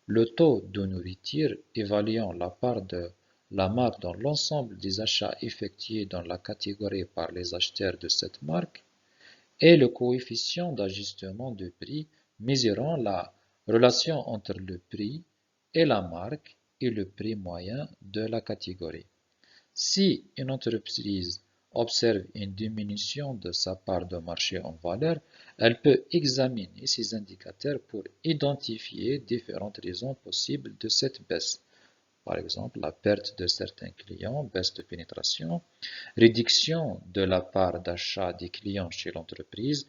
le taux de nourriture évaluant la part de la marque dans l'ensemble des achats effectués dans la catégorie par les acheteurs de cette marque, et le coefficient d'ajustement de prix mesurant la relation entre le prix et la marque et le prix moyen de la catégorie. Si une entreprise observe une diminution de sa part de marché en valeur, elle peut examiner ces indicateurs pour identifier différentes raisons possibles de cette baisse. Par exemple, la perte de certains clients, baisse de pénétration, réduction de la part d'achat des clients chez l'entreprise,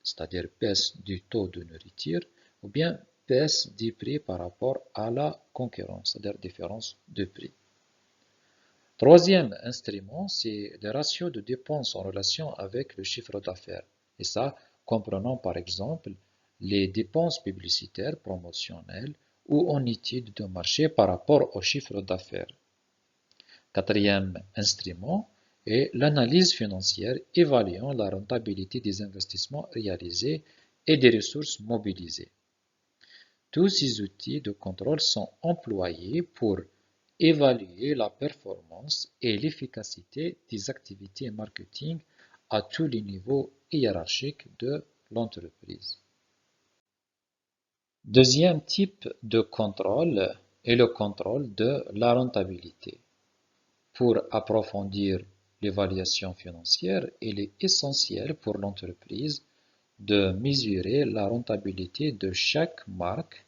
c'est-à-dire baisse du taux de nourriture, ou bien baisse des prix par rapport à la concurrence, c'est-à-dire différence de prix. Troisième instrument, c'est le ratio de dépenses en relation avec le chiffre d'affaires. Et ça, comprenant par exemple les dépenses publicitaires, promotionnelles ou en études de marché par rapport au chiffre d'affaires. Quatrième instrument est l'analyse financière évaluant la rentabilité des investissements réalisés et des ressources mobilisées. Tous ces outils de contrôle sont employés pour évaluer la performance et l'efficacité des activités marketing à tous les niveaux hiérarchiques de l'entreprise. Deuxième type de contrôle est le contrôle de la rentabilité. Pour approfondir l'évaluation financière, il est essentiel pour l'entreprise de mesurer la rentabilité de chaque marque,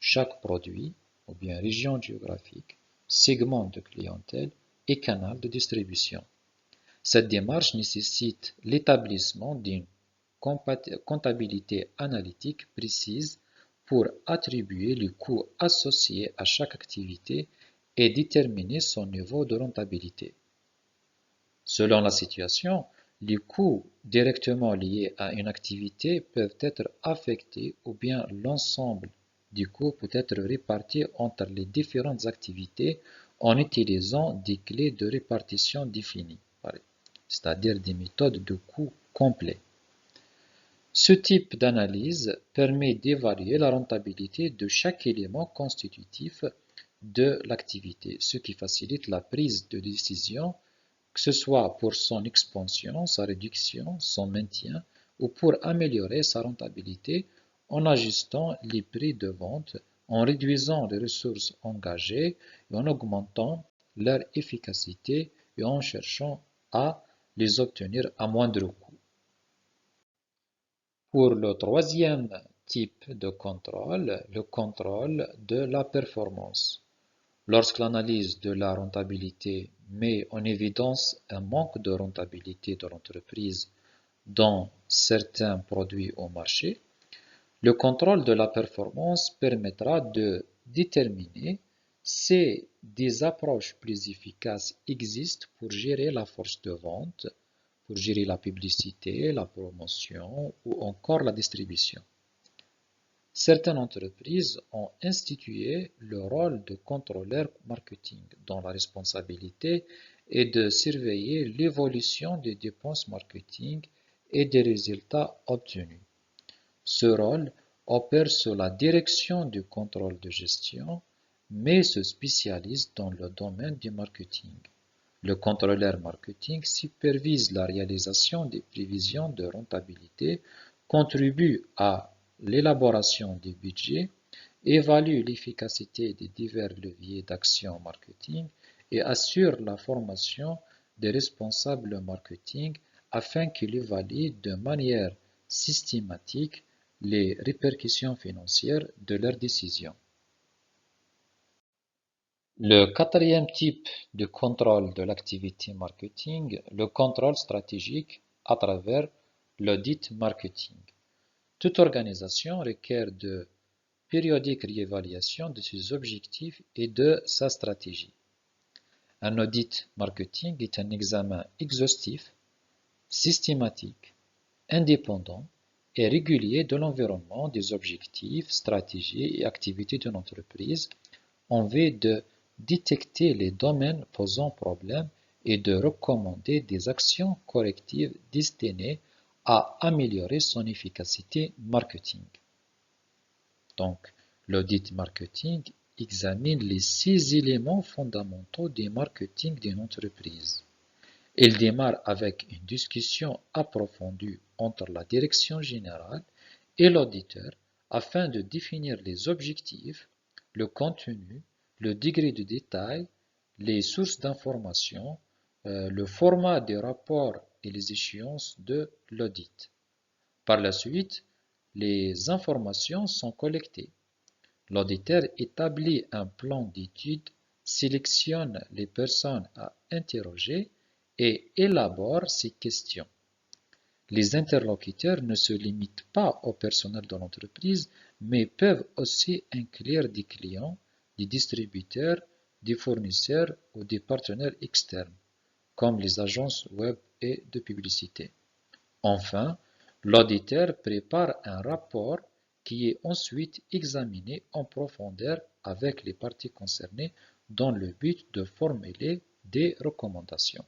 chaque produit, ou bien région géographique, segment de clientèle et canal de distribution. Cette démarche nécessite l'établissement d'une comptabilité analytique précise pour attribuer les coûts associés à chaque activité et déterminer son niveau de rentabilité. Selon la situation, les coûts directement liés à une activité peuvent être affectés ou bien l'ensemble du coût peut être réparti entre les différentes activités en utilisant des clés de répartition définies, c'est-à-dire des méthodes de coût complets. Ce type d'analyse permet d'évaluer la rentabilité de chaque élément constitutif de l'activité, ce qui facilite la prise de décision, que ce soit pour son expansion, sa réduction, son maintien, ou pour améliorer sa rentabilité en ajustant les prix de vente, en réduisant les ressources engagées et en augmentant leur efficacité et en cherchant à les obtenir à moindre coût. Pour le troisième type de contrôle, le contrôle de la performance. Lorsque l'analyse de la rentabilité met en évidence un manque de rentabilité de l'entreprise dans certains produits au marché, le contrôle de la performance permettra de déterminer si des approches plus efficaces existent pour gérer la force de vente, pour gérer la publicité, la promotion ou encore la distribution. Certaines entreprises ont institué le rôle de contrôleur marketing, dont la responsabilité est de surveiller l'évolution des dépenses marketing et des résultats obtenus. Ce rôle opère sous la direction du contrôle de gestion, mais se spécialise dans le domaine du marketing. Le contrôleur marketing supervise la réalisation des prévisions de rentabilité, contribue à l'élaboration des budgets, évalue l'efficacité des divers leviers d'action marketing et assure la formation des responsables marketing afin qu'ils évaluent de manière systématique les répercussions financières de leurs décisions. Le quatrième type de contrôle de l'activité marketing, le contrôle stratégique à travers l'audit marketing. Toute organisation requiert de périodiques réévaluations de ses objectifs et de sa stratégie. Un audit marketing est un examen exhaustif systématique, indépendant et régulier de l'environnement, des objectifs, stratégies et activités d'une entreprise en vue de détecter les domaines posant problème et de recommander des actions correctives destinées à améliorer son efficacité marketing. Donc, l'audit marketing examine les 6 éléments fondamentaux du marketing d'une entreprise. Il démarre avec une discussion approfondie entre la direction générale et l'auditeur afin de définir les objectifs, le contenu, le degré de détail, les sources d'information, le format des rapports et les échéances de l'audit. Par la suite, les informations sont collectées. L'auditeur établit un plan d'étude, sélectionne les personnes à interroger et élabore ses questions. Les interlocuteurs ne se limitent pas au personnel de l'entreprise, mais peuvent aussi inclure des clients, des distributeurs, des fournisseurs ou des partenaires externes, comme les agences web et de publicité. Enfin, l'auditeur prépare un rapport qui est ensuite examiné en profondeur avec les parties concernées dans le but de formuler des recommandations.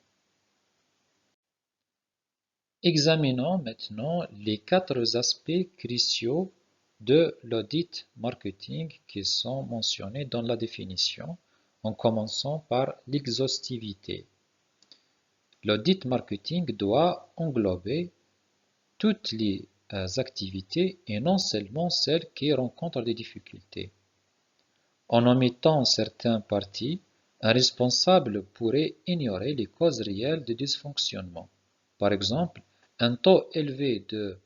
Examinons maintenant les 4 aspects cruciaux de l'audit marketing qui sont mentionnés dans la définition, en commençant par l'exhaustivité. L'audit marketing doit englober toutes les activités et non seulement celles qui rencontrent des difficultés. En omettant certaines parties, un responsable pourrait ignorer les causes réelles de dysfonctionnement. Par exemple, un taux élevé de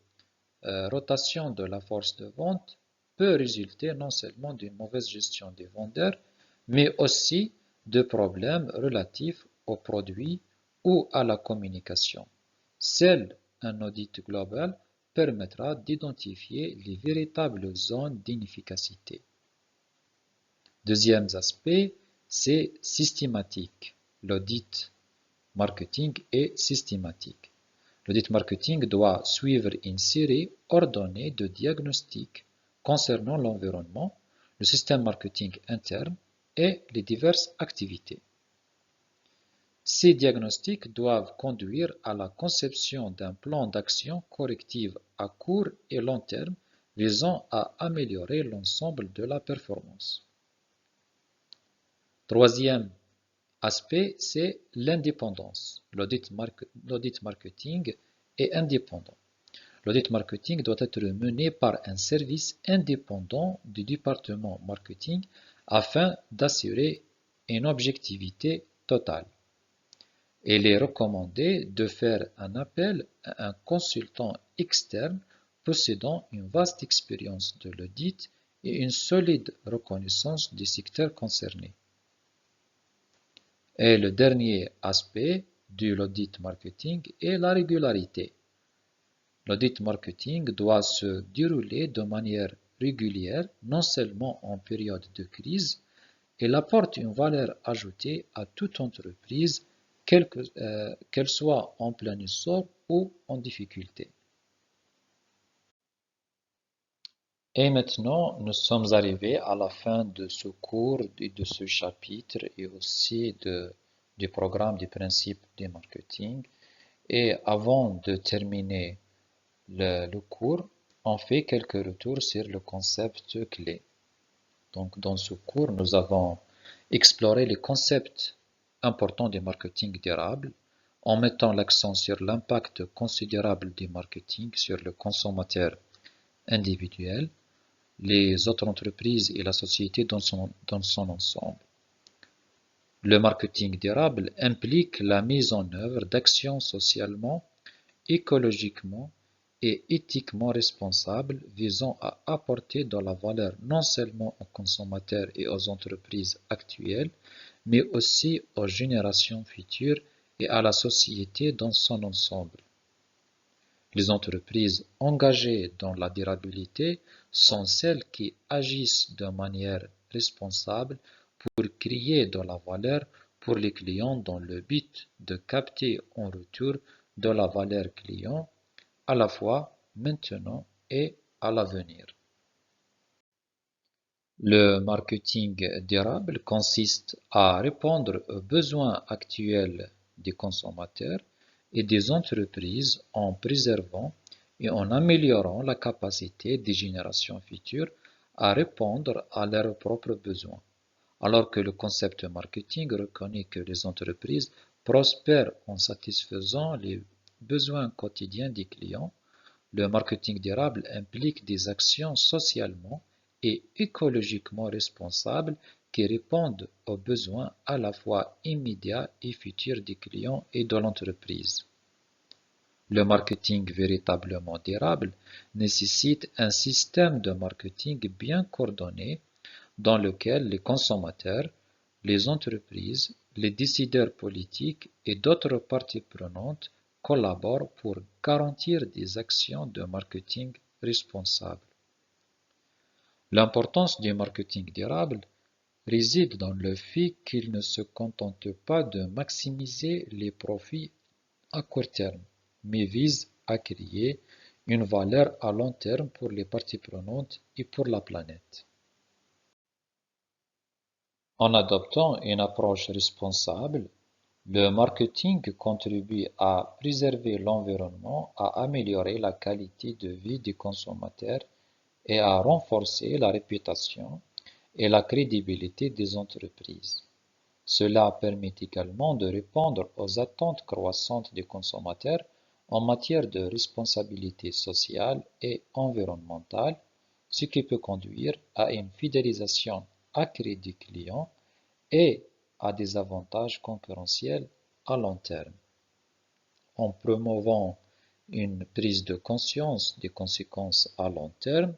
rotation de la force de vente peut résulter non seulement d'une mauvaise gestion des vendeurs, mais aussi de problèmes relatifs aux produits ou à la communication. Seul un audit global permettra d'identifier les véritables zones d'inefficacité. Deuxième aspect, c'est systématique. L'audit marketing est systématique. L'audit marketing doit suivre une série ordonnée de diagnostics concernant l'environnement, le système marketing interne et les diverses activités. Ces diagnostics doivent conduire à la conception d'un plan d'action corrective à court et long terme visant à améliorer l'ensemble de la performance. Troisième aspect, c'est l'indépendance. L'audit marketing est indépendant. L'audit marketing doit être mené par un service indépendant du département marketing afin d'assurer une objectivité totale. Il est recommandé de faire un appel à un consultant externe possédant une vaste expérience de l'audit et une solide reconnaissance du secteur concerné. Et le dernier aspect de l'audit marketing est la régularité. L'audit marketing doit se dérouler de manière régulière, non seulement en période de crise, il apporte une valeur ajoutée à toute entreprise, qu'elle soit en plein essor ou en difficulté. Et maintenant, nous sommes arrivés à la fin de ce cours et de ce chapitre et aussi du programme des principes du marketing. Et avant de terminer le cours, on fait quelques retours sur le concept clé. Donc, dans ce cours, nous avons exploré les concepts importants du marketing durable en mettant l'accent sur l'impact considérable du marketing sur le consommateur individuel, les autres entreprises et la société dans son ensemble. Le marketing durable implique la mise en œuvre d'actions socialement, écologiquement et éthiquement responsables visant à apporter de la valeur non seulement aux consommateurs et aux entreprises actuelles, mais aussi aux générations futures et à la société dans son ensemble. Les entreprises engagées dans la durabilité sont celles qui agissent de manière responsable pour créer de la valeur pour les clients dans le but de capter en retour de la valeur client à la fois maintenant et à l'avenir. Le marketing durable consiste à répondre aux besoins actuels des consommateurs et des entreprises en préservant et en améliorant la capacité des générations futures à répondre à leurs propres besoins. Alors que le concept marketing reconnaît que les entreprises prospèrent en satisfaisant les besoins quotidiens des clients, le marketing durable implique des actions socialement et écologiquement responsables qui répondent aux besoins à la fois immédiats et futurs des clients et de l'entreprise. Le marketing véritablement durable nécessite un système de marketing bien coordonné dans lequel les consommateurs, les entreprises, les décideurs politiques et d'autres parties prenantes collaborent pour garantir des actions de marketing responsables. L'importance du marketing durable réside dans le fait qu'il ne se contente pas de maximiser les profits à court terme, mais vise à créer une valeur à long terme pour les parties prenantes et pour la planète. En adoptant une approche responsable, le marketing contribue à préserver l'environnement, à améliorer la qualité de vie des consommateurs et à renforcer la réputation et la crédibilité des entreprises. Cela permet également de répondre aux attentes croissantes des consommateurs en matière de responsabilité sociale et environnementale, ce qui peut conduire à une fidélisation accrue des clients et à des avantages concurrentiels à long terme. En promouvant une prise de conscience des conséquences à long terme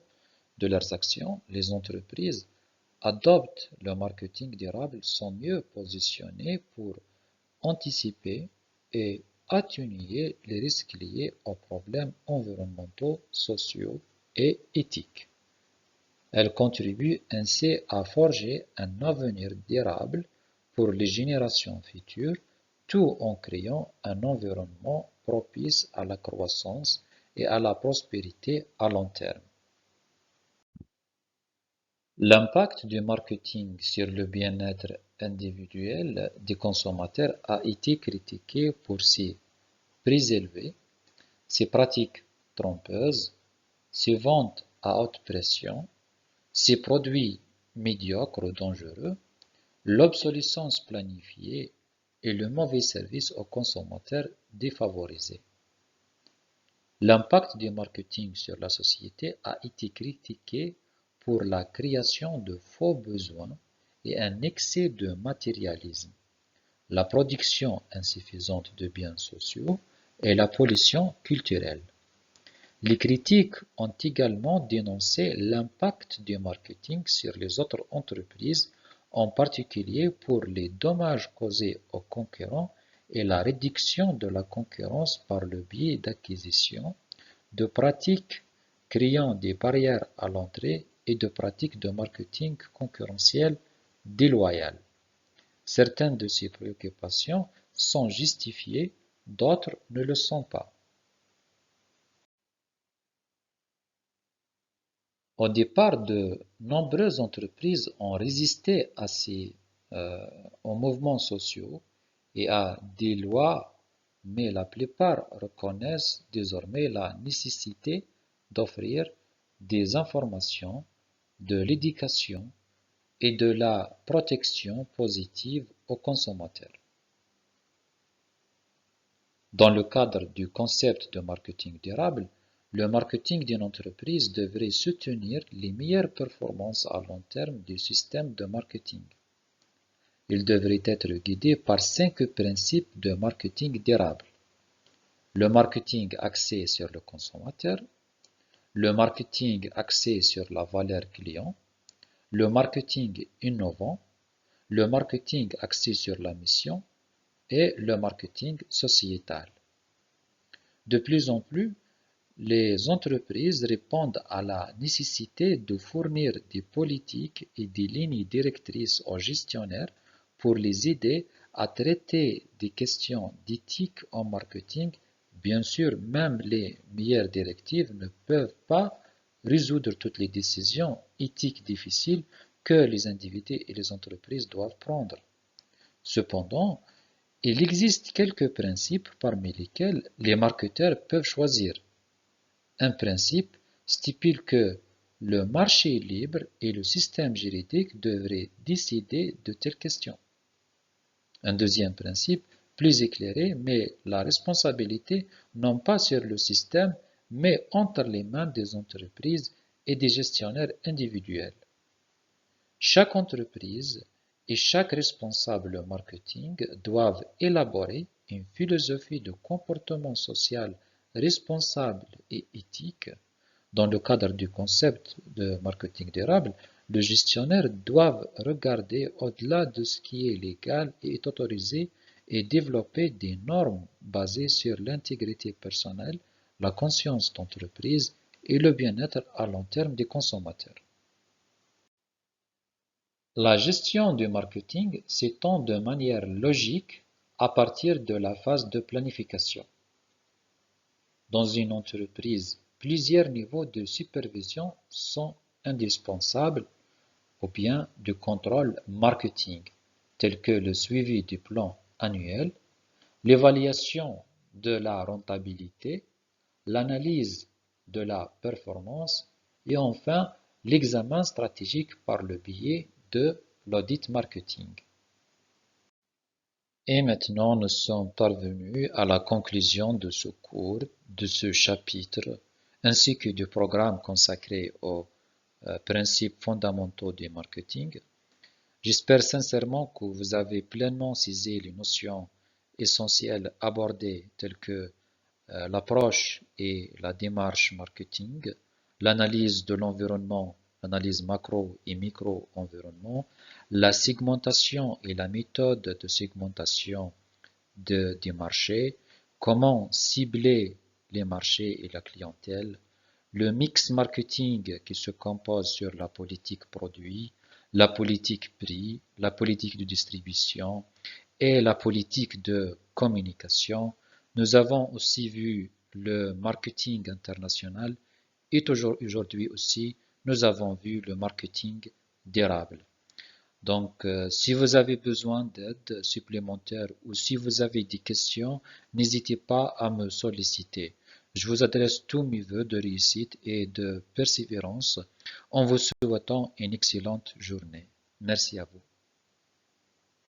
de leurs actions, les entreprises adoptent le marketing durable sont mieux positionnées pour anticiper et atténuer les risques liés aux problèmes environnementaux, sociaux et éthiques. Elles contribuent ainsi à forger un avenir durable pour les générations futures, tout en créant un environnement propice à la croissance et à la prospérité à long terme. L'impact du marketing sur le bien-être individuel des consommateurs a été critiqué pour ses prix élevés, ses pratiques trompeuses, ses ventes à haute pression, ses produits médiocres ou dangereux, l'obsolescence planifiée et le mauvais service aux consommateurs défavorisés. L'impact du marketing sur la société a été critiqué pour la création de faux besoins et un excès de matérialisme, la production insuffisante de biens sociaux et la pollution culturelle. Les critiques ont également dénoncé l'impact du marketing sur les autres entreprises, en particulier pour les dommages causés aux concurrents et la réduction de la concurrence par le biais d'acquisitions, de pratiques créant des barrières à l'entrée et de pratiques de marketing concurrentiel déloyales. Certaines de ces préoccupations sont justifiées, d'autres ne le sont pas. Au départ, de nombreuses entreprises ont résisté aux mouvements sociaux et à des lois, mais la plupart reconnaissent désormais la nécessité d'offrir des informations, de l'éducation et de la protection positive aux consommateurs. Dans le cadre du concept de marketing durable, le marketing d'une entreprise devrait soutenir les meilleures performances à long terme du système de marketing. Il devrait être guidé par 5 principes de marketing durable. Le marketing axé sur le consommateur, le marketing axé sur la valeur client, le marketing innovant, le marketing axé sur la mission et le marketing sociétal. De plus en plus, les entreprises répondent à la nécessité de fournir des politiques et des lignes directrices aux gestionnaires pour les aider à traiter des questions d'éthique en marketing Bien sûr, même les meilleures directives ne peuvent pas résoudre toutes les décisions éthiques difficiles que les individus et les entreprises doivent prendre. Cependant, il existe quelques principes parmi lesquels les marketeurs peuvent choisir. Un principe stipule que le marché libre et le système juridique devraient décider de telles questions. Un deuxième principe, plus éclairé, met la responsabilité non pas sur le système, mais entre les mains des entreprises et des gestionnaires individuels. Chaque entreprise et chaque responsable marketing doivent élaborer une philosophie de comportement social responsable et éthique. Dans le cadre du concept de marketing durable, le gestionnaire doit regarder au-delà de ce qui est légal et est autorisé et développer des normes basées sur l'intégrité personnelle, la conscience d'entreprise et le bien-être à long terme des consommateurs. La gestion du marketing s'étend de manière logique à partir de la phase de planification. Dans une entreprise, plusieurs niveaux de supervision sont indispensables au bien du contrôle marketing, tels que le suivi du plan annuel, l'évaluation de la rentabilité, l'analyse de la performance et enfin l'examen stratégique par le biais de l'audit marketing. Et maintenant, nous sommes parvenus à la conclusion de ce cours, de ce chapitre, ainsi que du programme consacré aux principes fondamentaux du marketing. J'espère sincèrement que vous avez pleinement saisi les notions essentielles abordées telles que l'approche et la démarche marketing, l'analyse de l'environnement, l'analyse macro et micro-environnement, la segmentation et la méthode de segmentation des marchés, comment cibler les marchés et la clientèle, le mix marketing qui se compose sur la politique produit, la politique prix, la politique de distribution et la politique de communication. Nous avons aussi vu le marketing international et aujourd'hui aussi, nous avons vu le marketing durable. Donc, si vous avez besoin d'aide supplémentaire ou si vous avez des questions, n'hésitez pas à me solliciter. Je vous adresse tous mes vœux de réussite et de persévérance en vous souhaitant une excellente journée. Merci à vous.